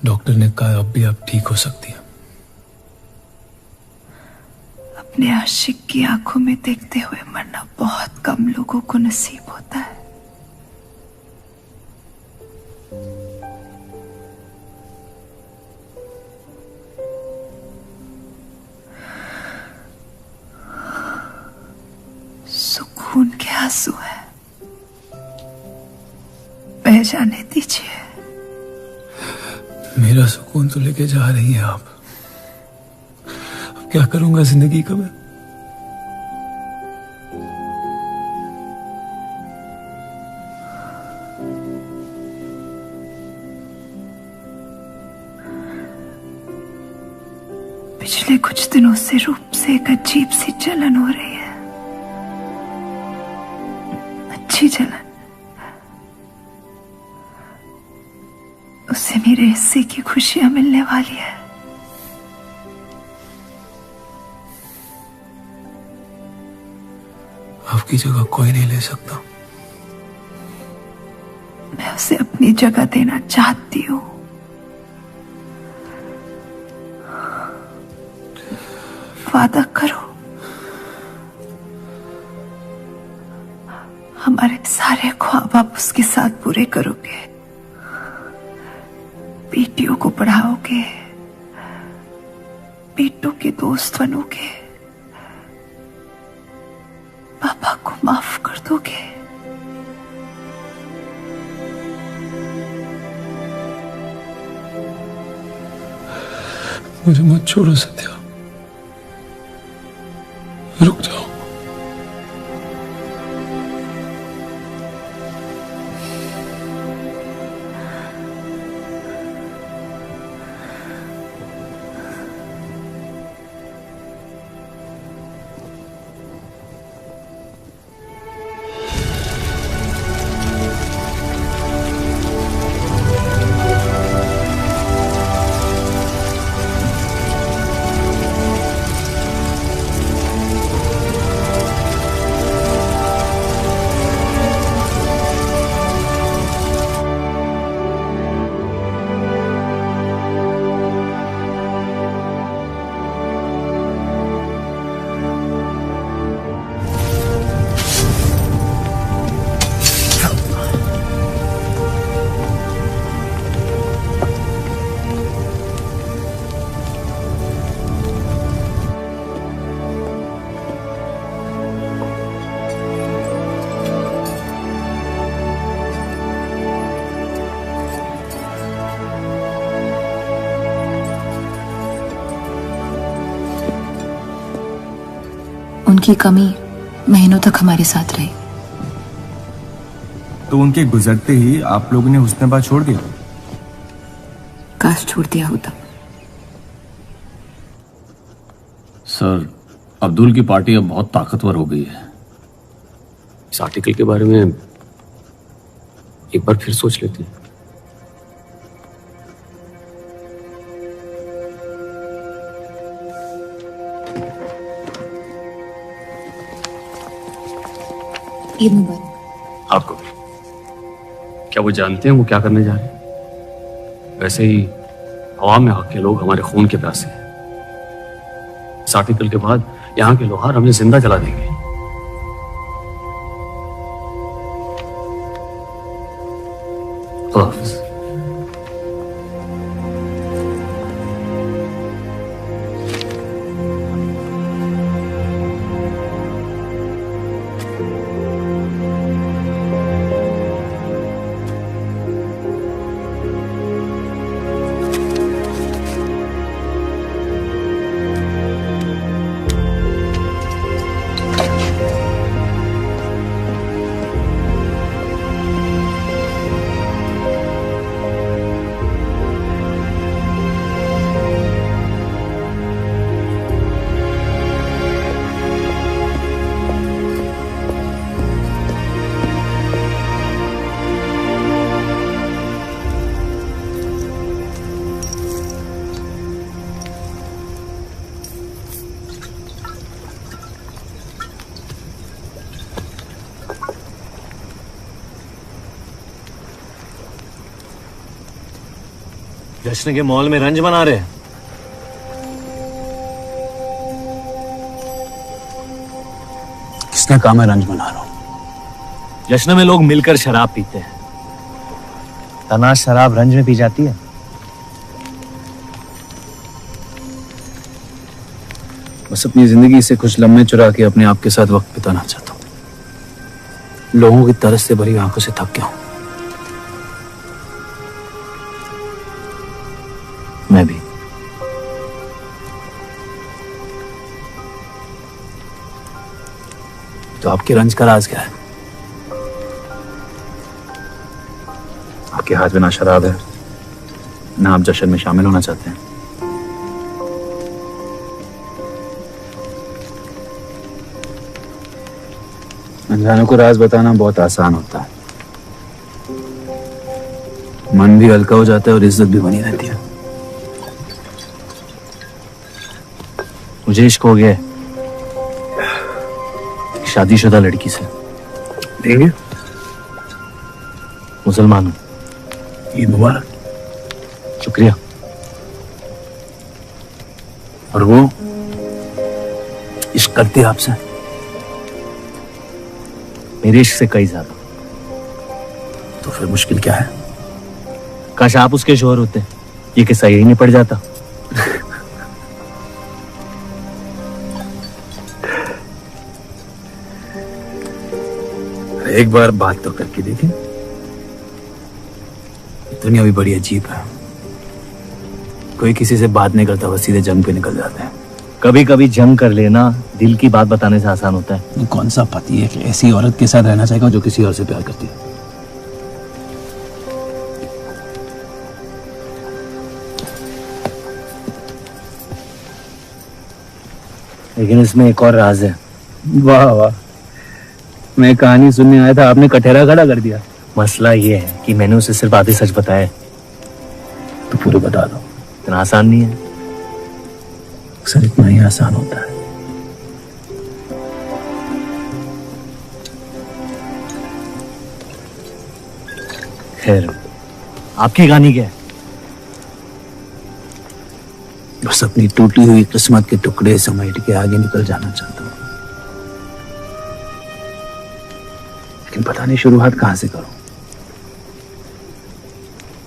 डॉक्टर ने कहा अब भी आप ठीक हो सकती हैं। अपने आशिक की आंखों में देखते हुए मरना बहुत कम लोगों को नसीब होता है। सुकून के आंसू है, बह जाने दीजिए। मेरा सुकून तो लेके जा रही हैं आप। अब क्या करूंगा जिंदगी का मैं? पिछले कुछ दिनों से रूप से एक अजीब सी जलन हो रही है, अच्छी जलन। उससे मेरे हिस्से की खुशियां मिलने वाली है। आपकी जगह कोई नहीं ले सकता। मैं उसे अपनी जगह देना चाहती हूँ। वादा करो, हमारे सारे ख्वाब आप उसके साथ पूरे करोगे, बेटियों को पढ़ाओगे, बेटों के दोस्त बनोगे, पापा को माफ कर दोगे। मुझे मत छोड़ो सत्या, रुक जाओ। उनकी कमी महीनों तक हमारे साथ रही। तो उनके गुजरते ही आप लोगों ने हुस्नाबाद छोड़ दिया? काश छोड़ दिया होता। सर, अब्दुल की पार्टी अब बहुत ताकतवर हो गई है। इस आर्टिकल के बारे में एक बार फिर सोच लेती। ईद मुबारक। आपको भी। क्या वो जानते हैं वो क्या करने जा रहे हैं? वैसे ही अवाम में हक के लोग हमारे खून के प्यासे हैं। इस आर्टिकल के बाद यहाँ के लोहार हमें जिंदा जला देंगे। खुदा हाफिज। जश्न के मॉल में रंज बना रहे हैं। किसने कहा मैं रंज बना रहा हूं? जश्न में लोग मिलकर शराब पीते हैं। तनाश शराब रंज में पी जाती है। बस अपनी जिंदगी से कुछ लम्हे चुरा के अपने आप के साथ वक्त बिताना चाहता हूं। लोगों की तरस से भरी आंखों से थक गया हूं। मैं भी। तो आपके रंज का राज क्या है? आपके हाथ में ना शराब है, ना आप जश्न में शामिल होना चाहते हैं। अनजानों को राज बताना बहुत आसान होता है। मन भी हल्का हो जाता है और इज्जत भी बनी रहती है। मुझे इश्क हो गया है शादीशुदा लड़की से। देंगे? मुसलमान हूं। ईद मुबारक। शुक्रिया। और वो इश्क करती है आपसे? मेरे इश्क से कई ज्यादा। तो फिर मुश्किल क्या है? काश आप उसके शोहर होते, ये किस्सा यही नहीं पड़ जाता। एक बार बात तो करके देखें। दुनिया भी बड़ी अजीब है। कोई किसी से बात नहीं करता, बस सीधे जंग पे निकल जाते हैं। कभी कभी जंग कर लेना दिल की बात बताने से आसान होता है। कौन सा पति है कि ऐसी औरत के साथ रहना चाहेगा जो किसी और से प्यार करती है? लेकिन इसमें एक और राज है। वाह वाह, मैं कहानी सुनने आया था, आपने कटहरा खड़ा कर दिया। मसला ये है कि मैंने उसे सिर्फ आधे सच बताया। तो पूरे बता दो। इतना आसान नहीं है। अक्सर इतना ही आसान होता है। खैर, आपकी कहानी क्या है? बस अपनी टूटी हुई किस्मत के टुकड़े समेट के आगे निकल जाना चाहता हूं, लेकिन पता नहीं शुरुआत कहां से करूं।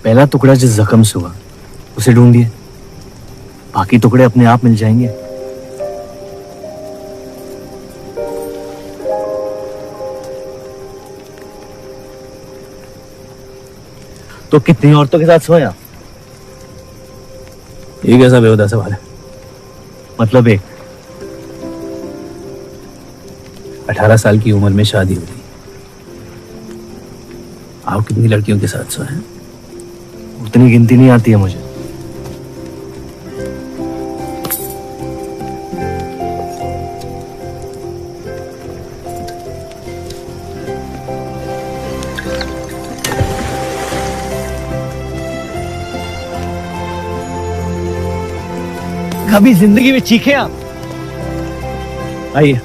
पहला टुकड़ा जिस जख्म से हुआ उसे ढूंढिए, बाकी टुकड़े अपने आप मिल जाएंगे। तो कितनी औरतों के साथ सोया? ये कैसा बेहुदा सवाल है? मतलब एक 18 साल की उम्र में शादी हो गई। आप कितनी लड़कियों के साथ सोए हैं? उतनी गिनती नहीं आती है मुझे। कभी जिंदगी में चीखे आप? आइए,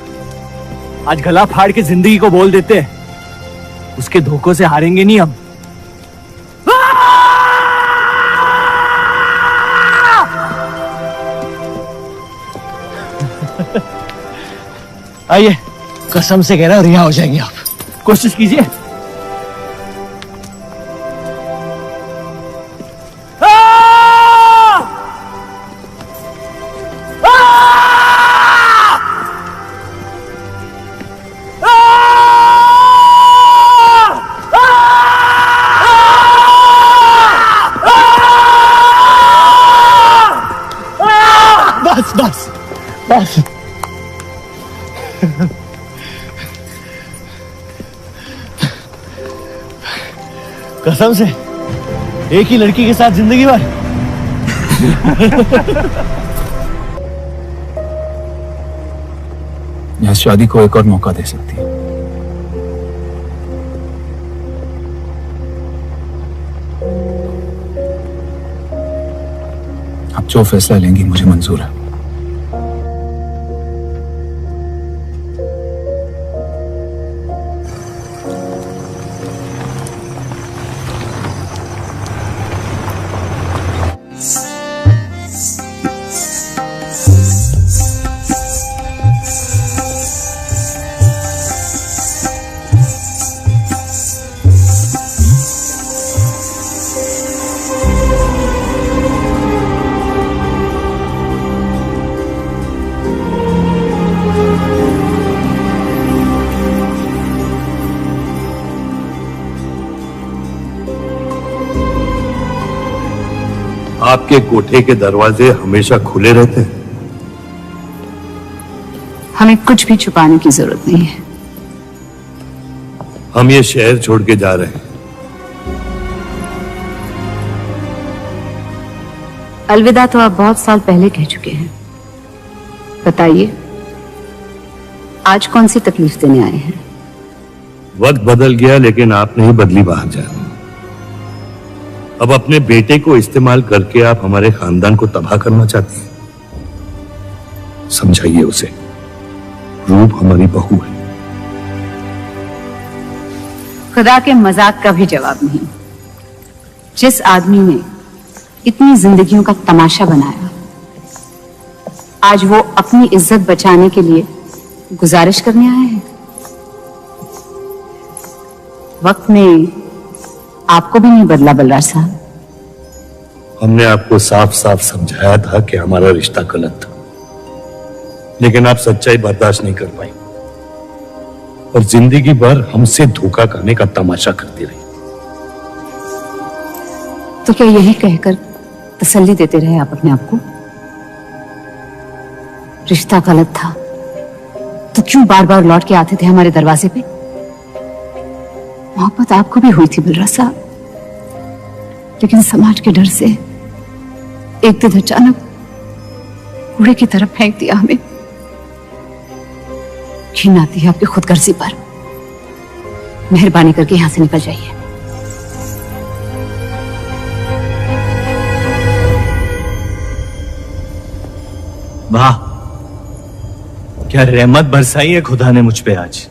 आज गला फाड़ के जिंदगी को बोल देते हैं, उसके धोखों से हारेंगे नहीं हम। आइए, कसम से कह रहा हूं रिहा हो जाएंगे आप। कोशिश कीजिए। बस बस बस। कसम से एक ही लड़की के साथ जिंदगी भर। यह शादी को एक और मौका दे सकती है। आप जो फैसला लेंगी मुझे मंजूर है। आपके कोठे के दरवाजे हमेशा खुले रहते हैं। हमें कुछ भी छुपाने की जरूरत नहीं है। हम ये शहर छोड़ के जा रहे हैं। अलविदा तो आप बहुत साल पहले कह चुके हैं। बताइए, आज कौन सी तकलीफ देने आए हैं? वक्त बदल गया, लेकिन आप नहीं बदली बाहर जा। अब अपने बेटे को इस्तेमाल करके आप हमारे खानदान को तबाह करना चाहती हैं। समझाइए उसे, रूप हमारी बहू है। खुदा के मजाक का भी जवाब नहीं। जिस आदमी ने इतनी जिंदगियों का तमाशा बनाया, आज वो अपनी इज्जत बचाने के लिए गुजारिश करने आए हैं। वक्त में आपको भी नहीं बदला बलराज साहब। हमने आपको साफ साफ समझाया था कि हमारा रिश्ता गलत था, लेकिन आप सच्चाई बर्दाश्त नहीं कर पाई और जिंदगी भर हमसे धोखा करने का तमाशा करती रही। तो क्या यही कहकर तसल्ली देते रहे आप अपने आप को? रिश्ता गलत था तो क्यों बार बार लौट के आते थे हमारे दरवाजे पे? मोहब्बत आपको भी हुई थी बलराज साहब, लेकिन समाज के डर से एक दिन अचानक कूड़े की तरफ फेंक दिया हमें। घिन आती है आपकी खुदगर्जी पर। मेहरबानी करके यहां से निकल जाइए। वाह, क्या रहमत बरसाई है खुदा ने मुझ पे आज।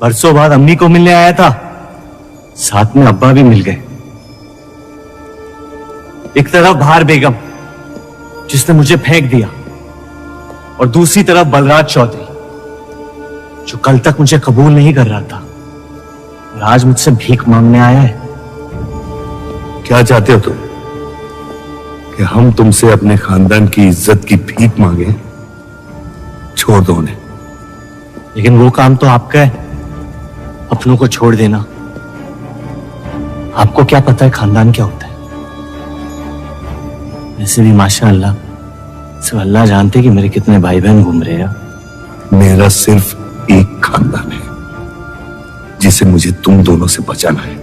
बरसों बाद अम्मी को मिलने आया था, साथ में अब्बा भी मिल गए। एक तरफ बहार बेगम जिसने मुझे फेंक दिया, और दूसरी तरफ बलराज चौधरी जो कल तक मुझे कबूल नहीं कर रहा था और आज मुझसे भीख मांगने आया है। क्या चाहते हो तुम? कि हम तुमसे अपने खानदान की इज्जत की भीख मांगे? छोड़ दो उन्हें। लेकिन वो काम तो आपका है, अपनों को छोड़ देना। आपको क्या पता है खानदान क्या होता है? वैसे भी माशाअल्लाह सिर्फ अल्लाह जानते कि मेरे कितने भाई बहन घूम रहे हैं। मेरा सिर्फ एक खानदान है जिसे मुझे तुम दोनों से बचाना है।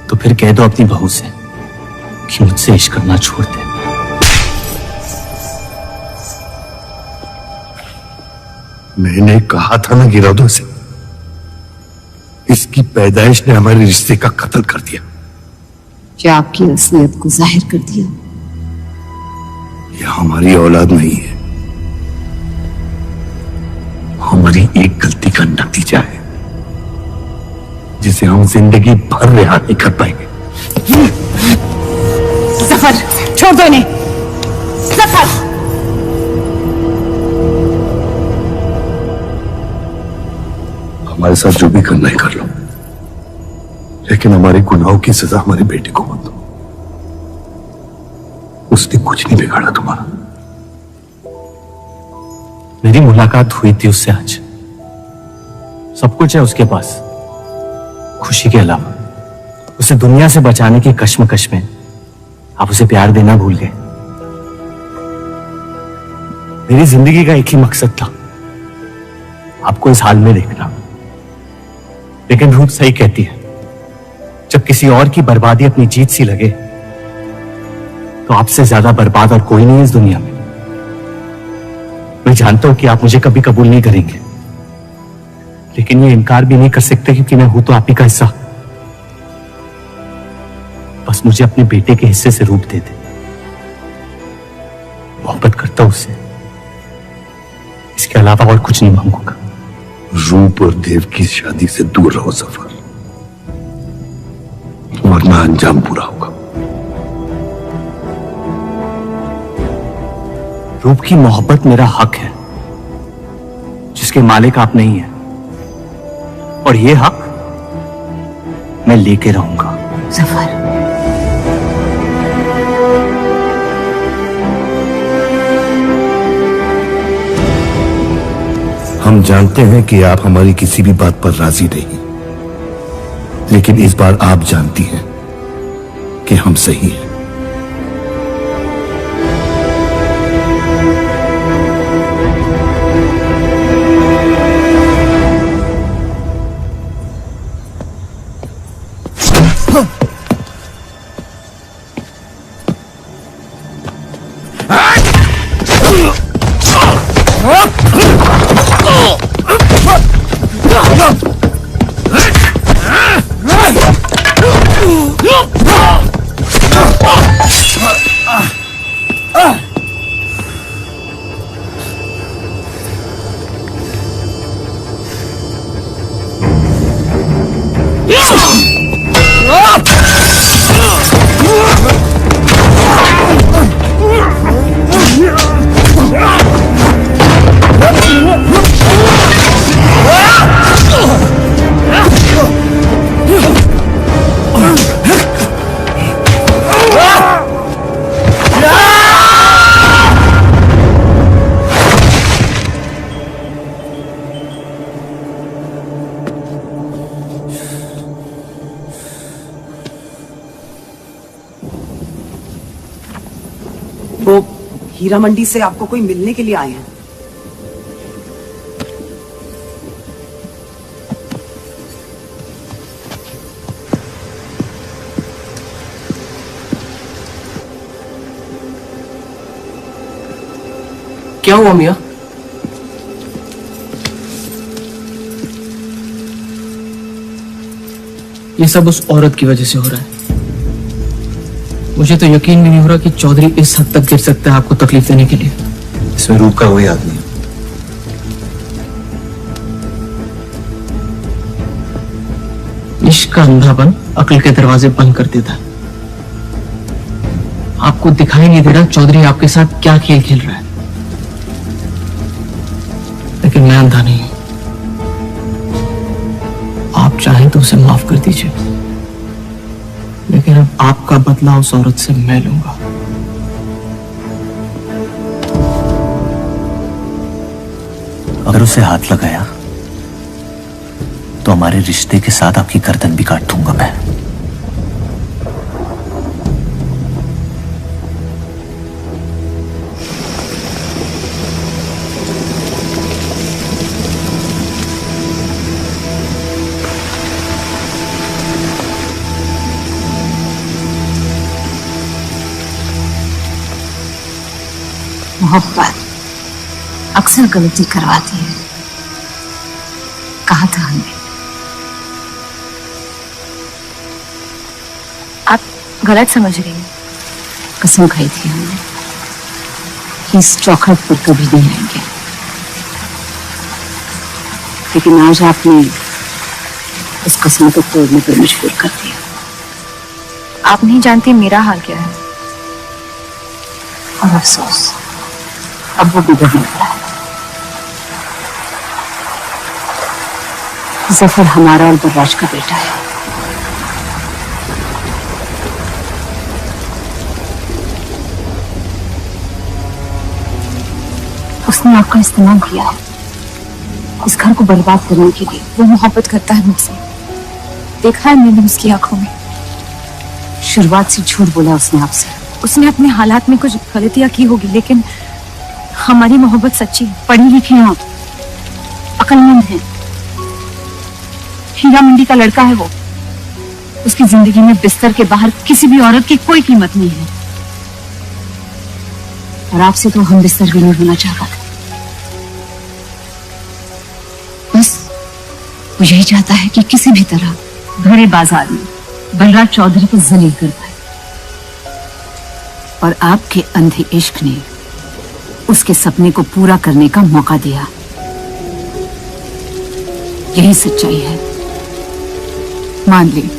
तो फिर कह दो अपनी बहू से कि मुझसे इश्क करना छोड़ दे। मैंने कहा था ना गिरा दो इसे। इसकी पैदाइश ने हमारे रिश्ते का कत्ल कर दिया। क्या आपकी असलियत को जाहिर कर दिया? यह हमारी औलाद नहीं है, हमारी एक गलती का नतीजा है जिसे हम जिंदगी भर रिहा नहीं कर पाएंगे। जफर, छोड़ दो इन्हें। जफर, हमारे साथ जो भी करना है कर लो, लेकिन हमारे गुनाहों की सजा हमारे बेटे को मत दो। उसने कुछ नहीं बिगाड़ा तुम्हारा। मेरी मुलाकात हुई थी उससे आज। सब कुछ है उसके पास, खुशी के अलावा। उसे दुनिया से बचाने की कश्मकश में आप उसे प्यार देना भूल गए। मेरी जिंदगी का एक ही मकसद था, आपको इस हाल में देखना। लेकिन रूप सही कहती है, जब किसी और की बर्बादी अपनी जीत सी लगे तो आपसे ज्यादा बर्बाद और कोई नहीं है इस दुनिया में। मैं जानता हूं कि आप मुझे कभी कबूल नहीं करेंगे, लेकिन ये इनकार भी नहीं कर सकते क्योंकि मैं हूं तो आप ही का हिस्सा। बस मुझे अपने बेटे के हिस्से से रूप दे दे। मोहब्बत करता हूं उससे, इसके अलावा और कुछ नहीं मांगूंगा। रूप और देव की शादी से दूर रहो सफर, वरना अंजाम पूरा होगा। रूप की मोहब्बत मेरा हक है, जिसके मालिक आप नहीं हैं, और ये हक मैं लेके रहूंगा। जफर, हम जानते हैं कि आप हमारी किसी भी बात पर राजी नहीं, लेकिन इस बार आप जानती हैं कि हम सही हैं। वो हीरा मंडी से आपको कोई मिलने के लिए आए हैं। क्या हुआ मियां? ये सब उस औरत की वजह से हो रहा है। मुझे तो यकीन भी नहीं हो रहा कि चौधरी इस हद तक गिर सकता है आपको तकलीफ देने के लिए। इसमें रूप का कोई आदमी है। इश्क का अंधापन अक्ल के दरवाजे बंद कर देता है। आपको दिखाई नहीं दे रहा चौधरी आपके साथ क्या खेल खेल रहा है, लेकिन मैं अंधा नहीं हूं। आप चाहें तो उसे माफ कर दीजिए, लेकिन अब आपका बदला उस औरत से मैं लूंगा। अगर उसे हाथ लगाया तो हमारे रिश्ते के साथ आपकी गर्दन भी काट दूंगा मैं। मोहब्बत अक्सर गलती करवाती है, कहा था हमने। आप गलत समझ रही हैं। कसम खाई थी हमने, आपकी इस चौखट पर कभी नहीं आएंगे, लेकिन आज आपने उस कसम को तोड़ने पर मजबूर कर दिया। आप नहीं जानते मेरा हाल क्या है। और अफसोस अब वो बिगड़ने लगा है। जफर हमारा और बर्राज का बेटा है। उसने आपका इस्तेमाल किया है इस घर को बर्बाद करने के लिए। वो मोहब्बत करता है मुझसे, देखा है मैंने उसकी आंखों में। शुरुआत से झूठ बोला उसने आपसे। उसने अपने हालात में कुछ गलतियां की होगी, लेकिन हमारी मोहब्बत सच्ची है। पढ़ी लिखी हैं आप, अक्लमंद हैं। हीरा मंडी का लड़का है वो। उसकी जिंदगी में बिस्तर के बाहर किसी भी औरत की कोई कीमत नहीं है। और आपसे तो हम बिस्तर भी नहीं होना चाहता था। बस वो यही चाहता है कि किसी भी तरह भरे बाजार में बलराज चौधरी को जलील कर पाए। और आपके अंधे इश्क ने उसके सपने को पूरा करने का मौका दिया। यही सच्चाई है, मान ली।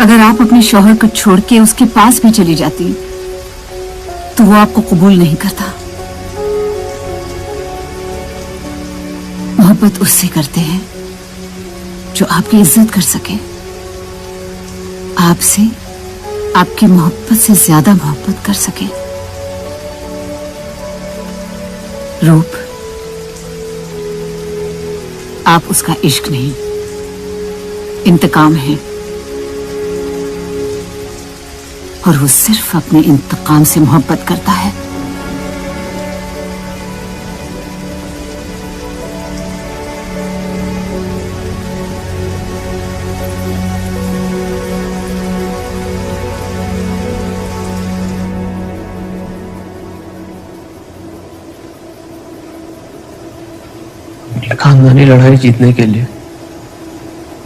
अगर आप अपने शौहर को छोड़ के उसके पास भी चली जाती तो वो आपको कबूल नहीं करता। मोहब्बत उससे करते हैं जो आपकी इज्जत कर सके। आपसे, आपकी मोहब्बत से ज्यादा मोहब्बत कर सके। रूप, आप उसका इश्क नहीं, इंतकाम है। और वो सिर्फ अपने इंतकाम से मोहब्बत करता है। खानदानी लड़ाई जीतने के लिए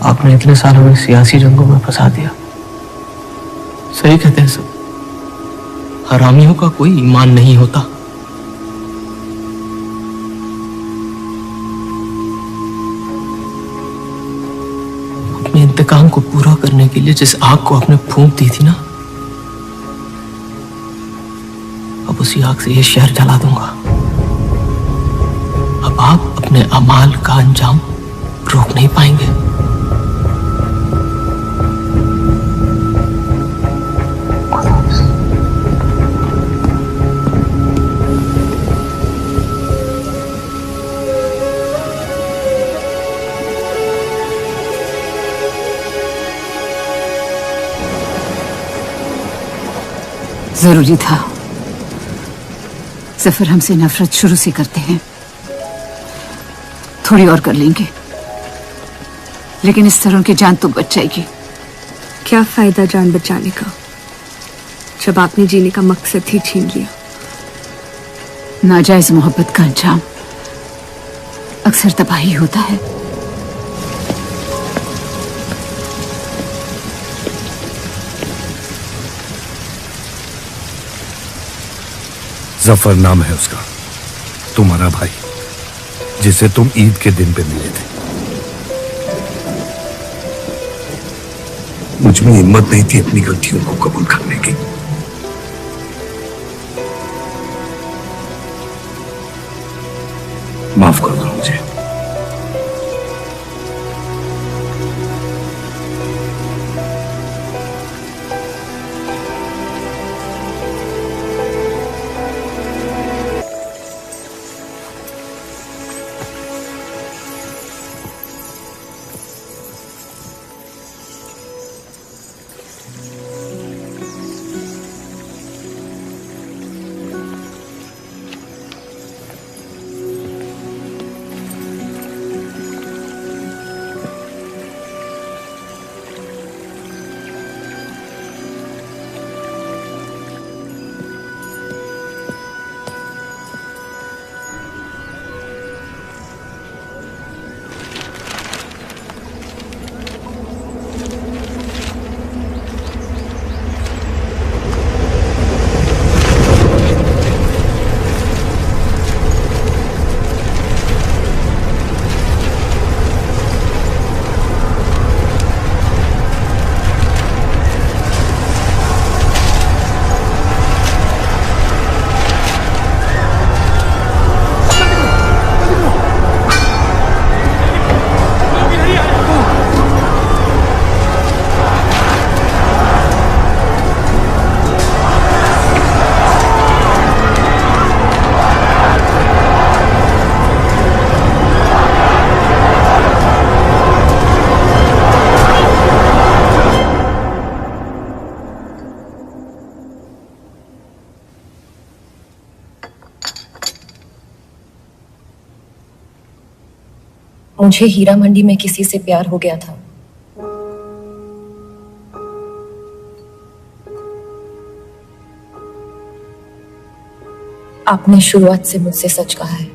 आपने इतने साल हमें सियासी जंगों में फंसा दिया। सही कहते हैं सब, हरामियों का कोई ईमान नहीं होता। अपने इंतकाम को पूरा करने के लिए जिस आग को आपने फूंक दी थी ना, अब उसी आग से ये शहर जला दूंगा। अब आप अपने अमाल का अंजाम रोक नहीं पाएंगे। जरूरी था। जफर हमसे नफरत शुरू से करते हैं। थोड़ी और कर लेंगे, लेकिन इस तरह की जान तो बच जाएगी। क्या फायदा जान बचाने का जब आपने जीने का मकसद ही छीन लिया। नाजायज मोहब्बत का अंजाम अक्सर तबाही होता है। जफर नाम है उसका, तुम्हारा भाई, जिसे तुम ईद के दिन पे मिले थे। मुझ में हिम्मत नहीं थी अपनी गलतियों को कबूल करने की। माफ कर दो मुझे। मुझे हीरा मंडी में किसी से प्यार हो गया था। आपने शुरुआत से मुझसे सच कहा है।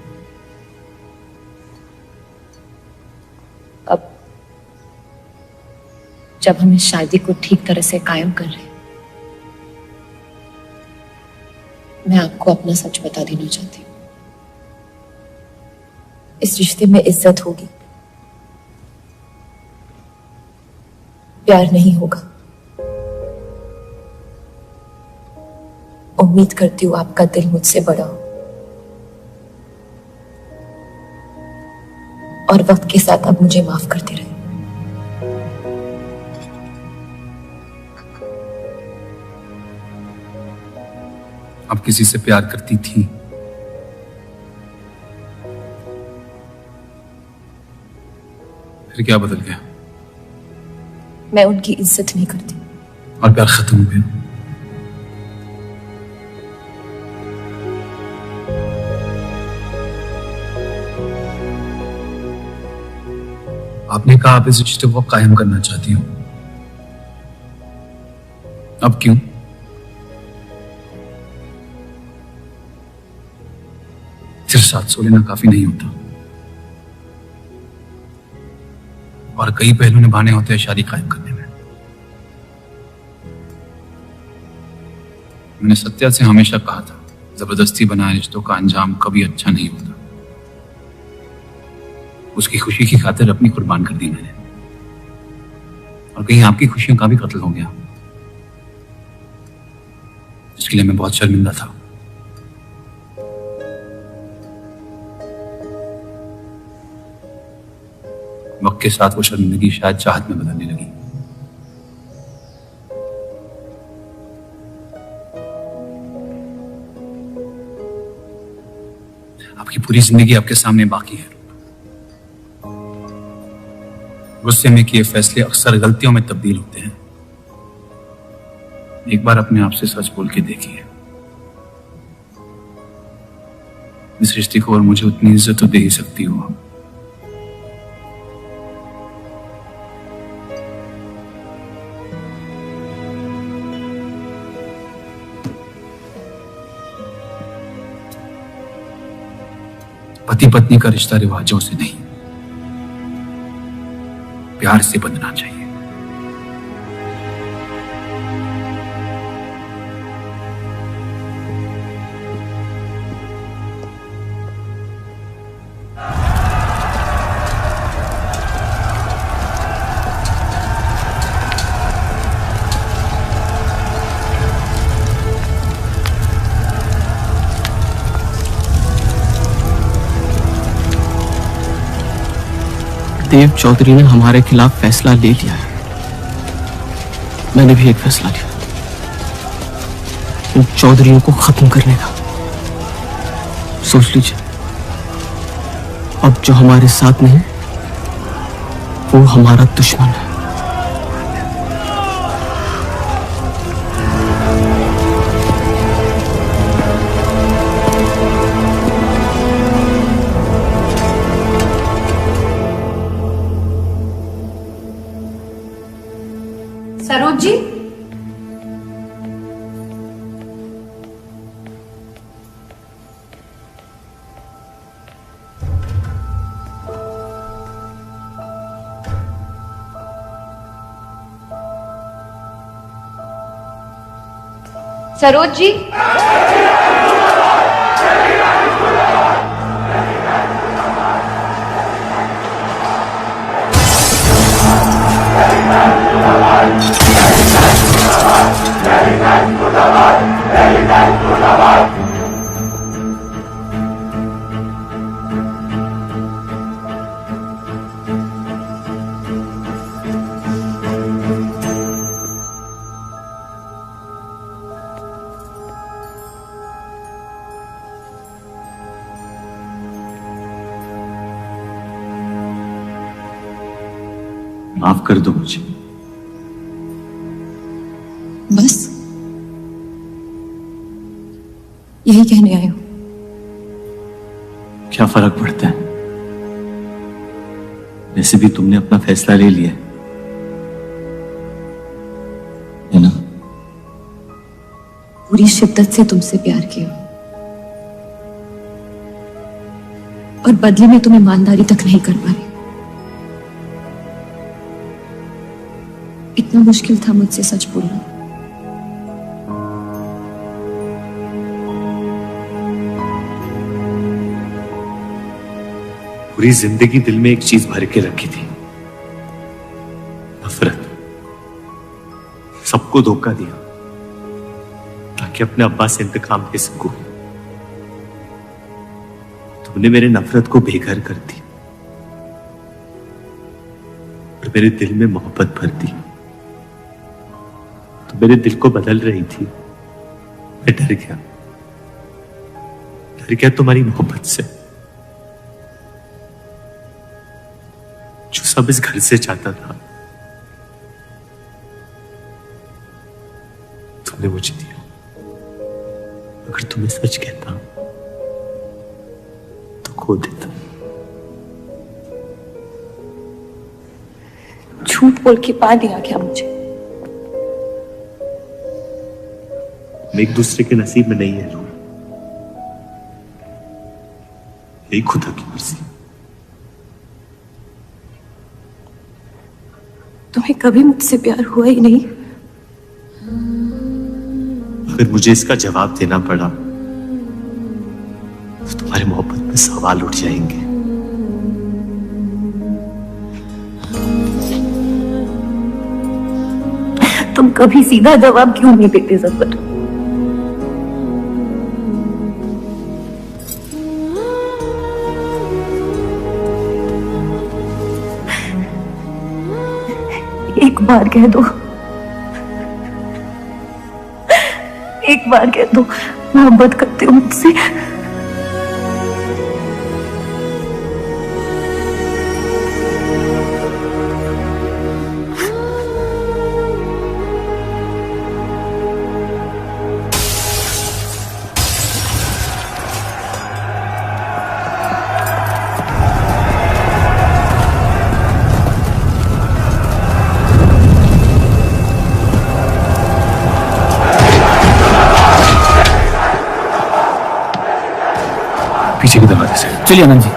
अब जब हम इस शादी को ठीक तरह से कायम कर रहे हैं, मैं आपको अपना सच बता देना चाहती हूँ। इस रिश्ते में इज्जत होगी, प्यार नहीं होगा। उम्मीद करती हूँ आपका दिल मुझसे बड़ा हो और वक्त के साथ आप मुझे माफ करते रहे। आप किसी से प्यार करती थी? फिर क्या बदल गया? मैं उनकी इज्जत नहीं करती। और प्यार खत्म हो गया? आपने कहा आप इस रिश्ते को कायम करना चाहती हो, अब क्यों? सिर्फ साथ सो लेना काफी नहीं होता, और कई पहलू निभाने होते हैं शादी कायम करने में। मैंने सत्या से हमेशा कहा था, जबरदस्ती बनाए रिश्तों का अंजाम कभी अच्छा नहीं होता। उसकी खुशी की खातिर अपनी कुर्बान कर दी मैंने, और कहीं आपकी खुशियों का भी कत्ल हो गया, जिसके लिए मैं बहुत शर्मिंदा था। वक्त के साथ वो शर्मिंदगी शायद चाहत में बदलने लगी। आपकी पूरी जिंदगी आपके सामने बाकी है। गुस्से में किए फैसले अक्सर गलतियों में तब्दील होते हैं। एक बार अपने आप से सच बोल के देखिए, इस रिश्ते को और मुझे उतनी इज्जत तो दे ही सकती हो। पति पत्नी का रिश्ता रिवाजों से नहीं, प्यार से बंधना चाहिए। देव चौधरी ने हमारे खिलाफ फैसला ले लिया है। मैंने भी एक फैसला लिया, इन चौधरियों को खत्म करने का। सोच लीजिए, अब जो हमारे साथ नहीं वो हमारा दुश्मन है। सरोज जी, सरोज जी, माफ कर दो मुझे। बस यही कहने आए हो? क्या फर्क पड़ता है? वैसे भी तुमने अपना फैसला ले लिया है ना? पूरी शिद्दत से तुमसे प्यार किया और बदले में तुम ईमानदारी तक नहीं कर पाए। इतना मुश्किल था मुझसे सच बोलना। पूरी जिंदगी दिल में एक चीज भर के रखी थी, नफरत। सबको धोखा दिया ताकि अपने अब्बा से इंतकाम ले सकूं। तुमने मेरे नफरत को बेघर कर दी और मेरे दिल में मोहब्बत भर दी। तो मेरे दिल को बदल रही थी। मैं डर गया तुम्हारी मोहब्बत से, जो सब इस घर से चाहता था तुमने मुझे दिया। अगर तुम्हें सच कहता तो खो देता। झूठ बोल के पा लिया क्या मुझे? हम एक दूसरे के नसीब में नहीं है रूह, यही खुदा की मर्जी। तुम्हें कभी मुझसे प्यार हुआ ही नहीं? अगर मुझे इसका जवाब देना पड़ा तो तुम्हारी मोहब्बत में सवाल उठ जाएंगे। तुम कभी सीधा जवाब क्यों नहीं देते जफर? एक बार कह दो, एक बार कह दो मोहब्बत करते हो मुझसे। पीछे की दरवाजे से चलिए आनंद जी।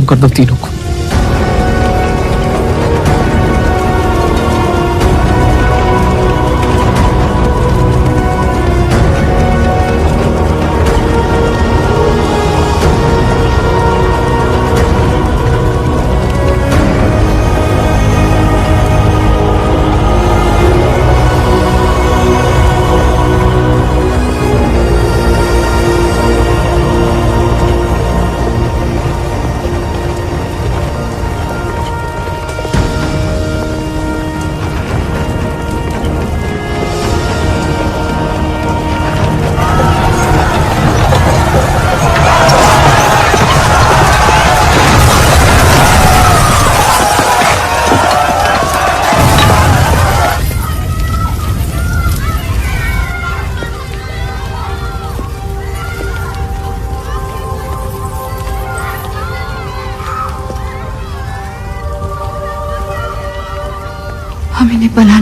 कर दो तीनों को।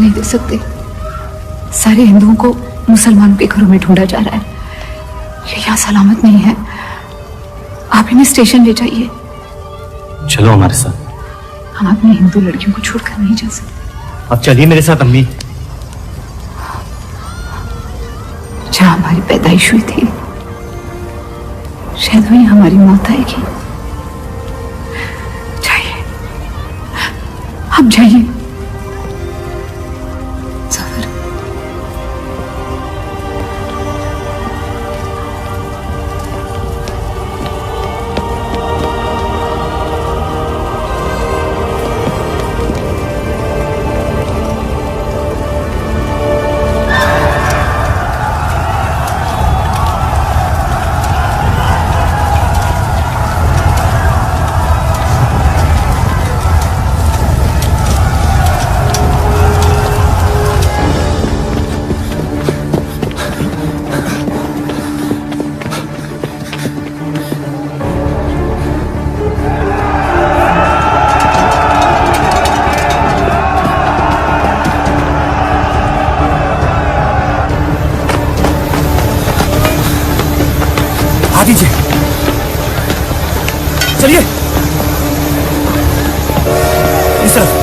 नहीं दे सकते। सारे हिंदुओं को मुसलमानों के घरों में ढूंढा जा रहा है। ये यहाँ सलामत नहीं है। आप इन्हें स्टेशन ले जाइए। चलो हमारे साथ। हम अपनी हिंदू लड़कियों को छोड़कर नहीं जा सकते। अब चलिए मेरे साथ अम्मी। जहाँ हमारी पैदाइश हुई थी शायद वहीं हमारी मौत आएगी। जाइए, आप जाइए। सफर। दीजिए, चलिए इस तरफ।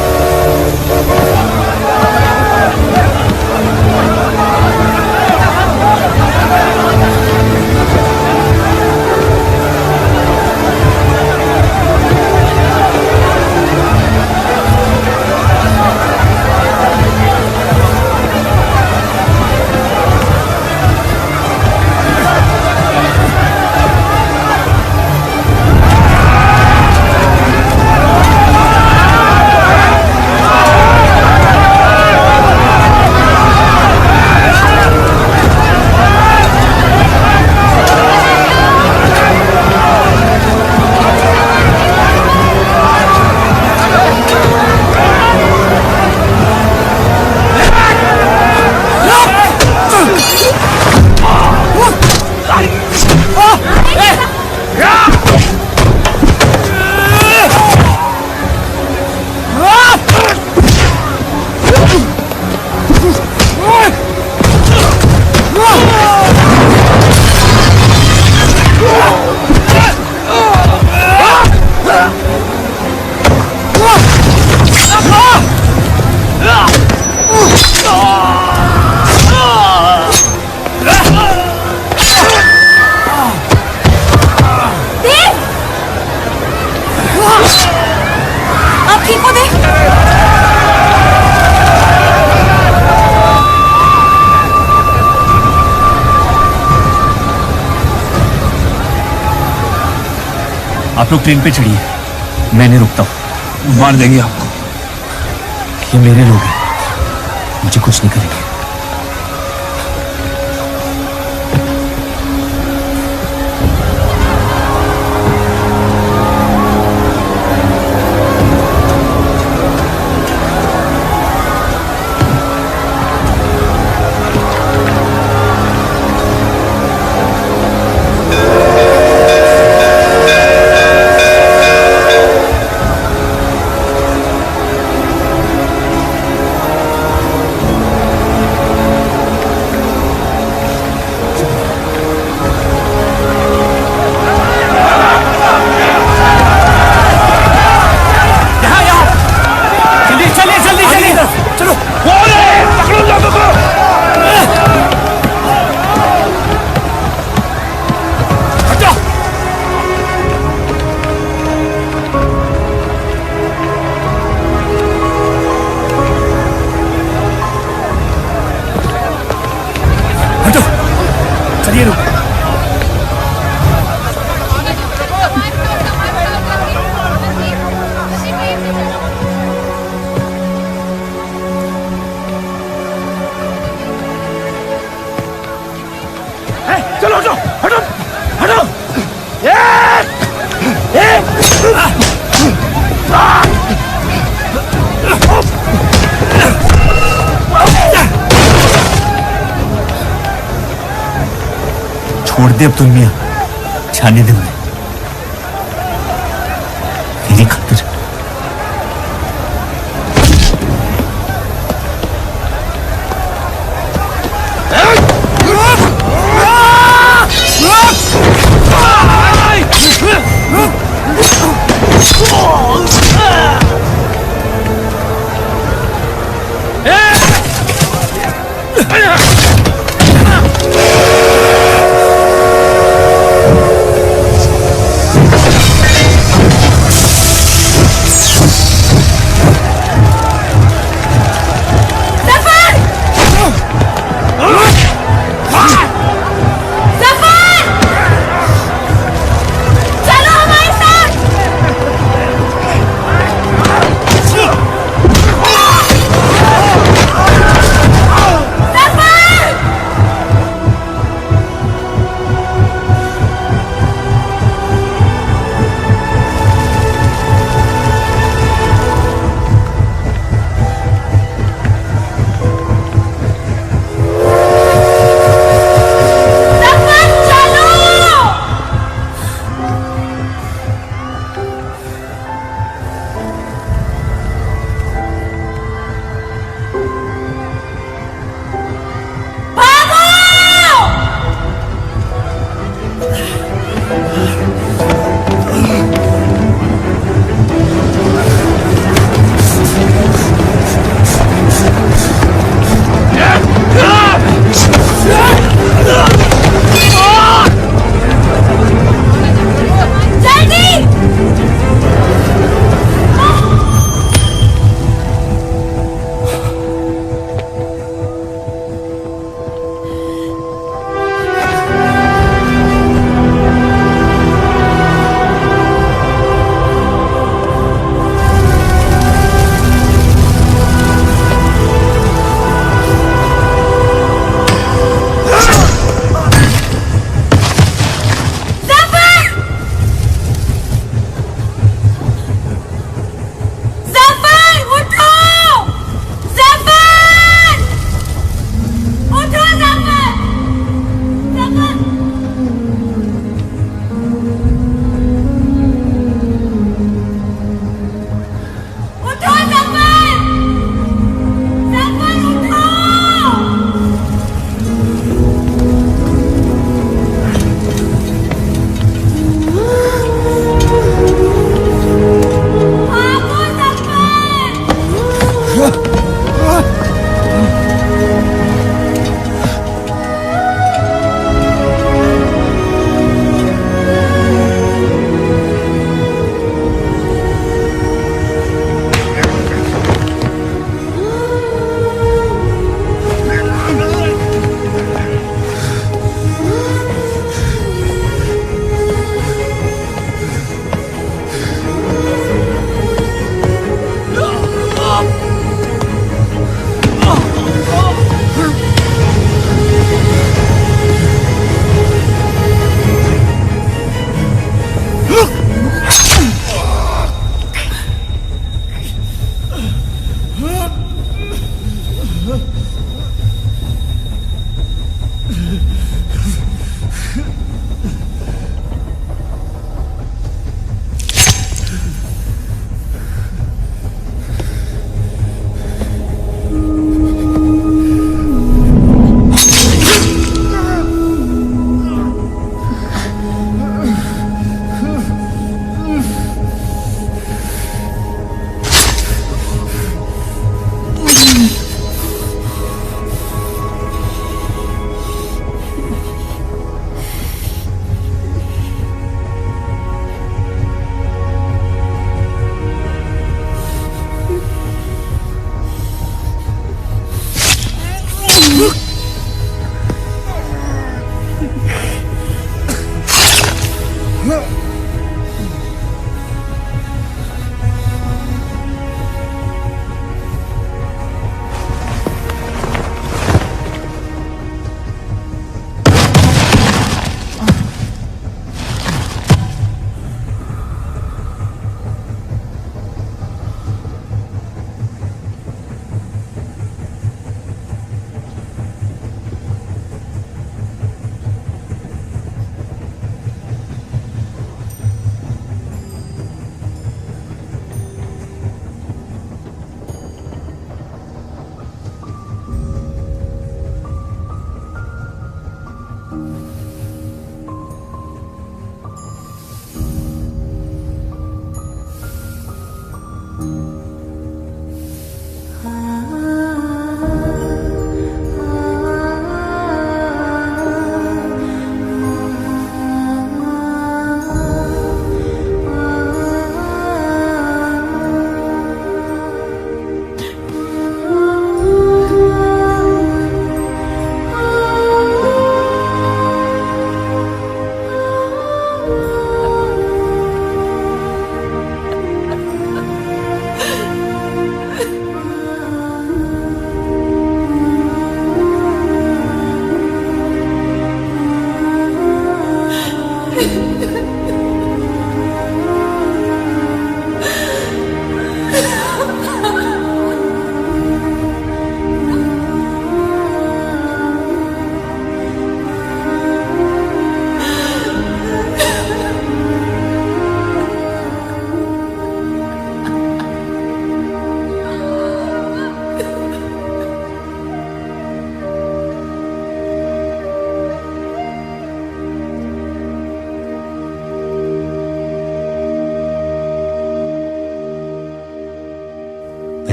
आप लोग ट्रेन पे चढ़िए, मैं नहीं रुकता हूं। मार देंगे आपको। ये मेरे लोग हैं, मुझे कुछ नहीं करेंगे। छोड़ दे अब दुनिया, जाने दे उन्हें मेरी खातिर।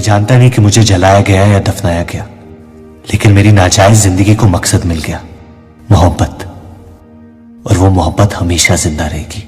जानता नहीं कि मुझे जलाया गया या दफनाया गया, लेकिन मेरी नाजायज जिंदगी को मकसद मिल गया, मोहब्बत। और वो मोहब्बत हमेशा जिंदा रहेगी।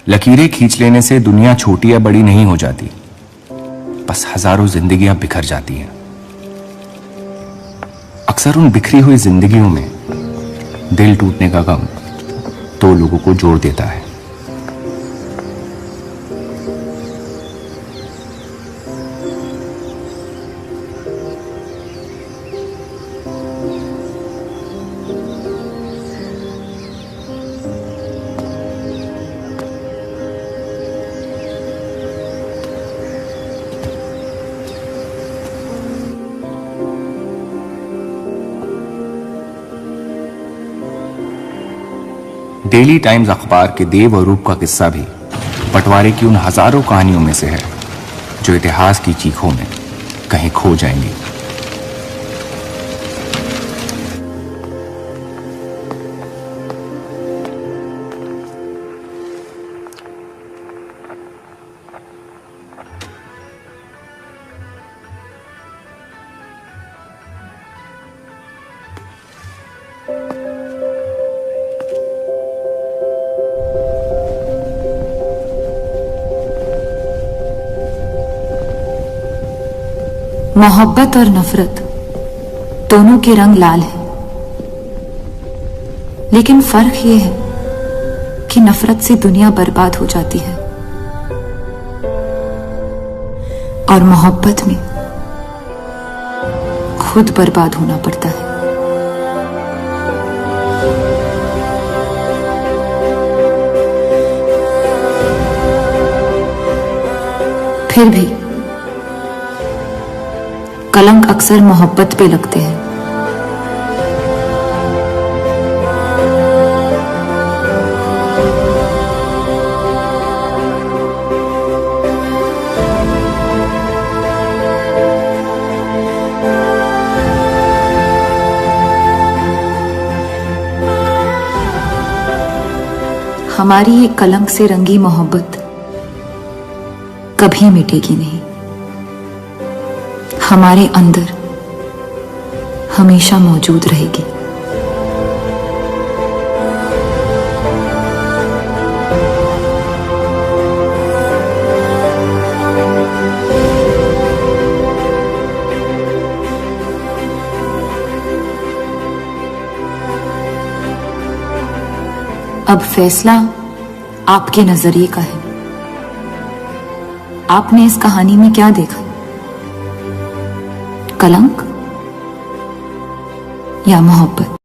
लकीरें खींच लेने से दुनिया छोटी या बड़ी नहीं हो जाती, बस हजारों जिंदगियां बिखर जाती हैं। अक्सर उन बिखरी हुई जिंदगियों में दिल टूटने का गम दो लोगों को जोड़ देता है। डेली टाइम्स अखबार के देव और रूप का किस्सा भी बंटवारे की उन हजारों कहानियों में से है जो इतिहास की चीखों में कहीं खो जाएंगी। मोहब्बत और नफरत दोनों के रंग लाल हैं, लेकिन फर्क यह है कि नफरत से दुनिया बर्बाद हो जाती है और मोहब्बत में खुद बर्बाद होना पड़ता है। फिर भी कलंक अक्सर मोहब्बत पे लगते हैं। हमारी ये कलंक से रंगी मोहब्बत कभी मिटेगी नहीं, हमारे अंदर हमेशा मौजूद रहेगी। अब फैसला आपके नजरिए का है। आपने इस कहानी में क्या देखा? कलंक या मोहब्बत?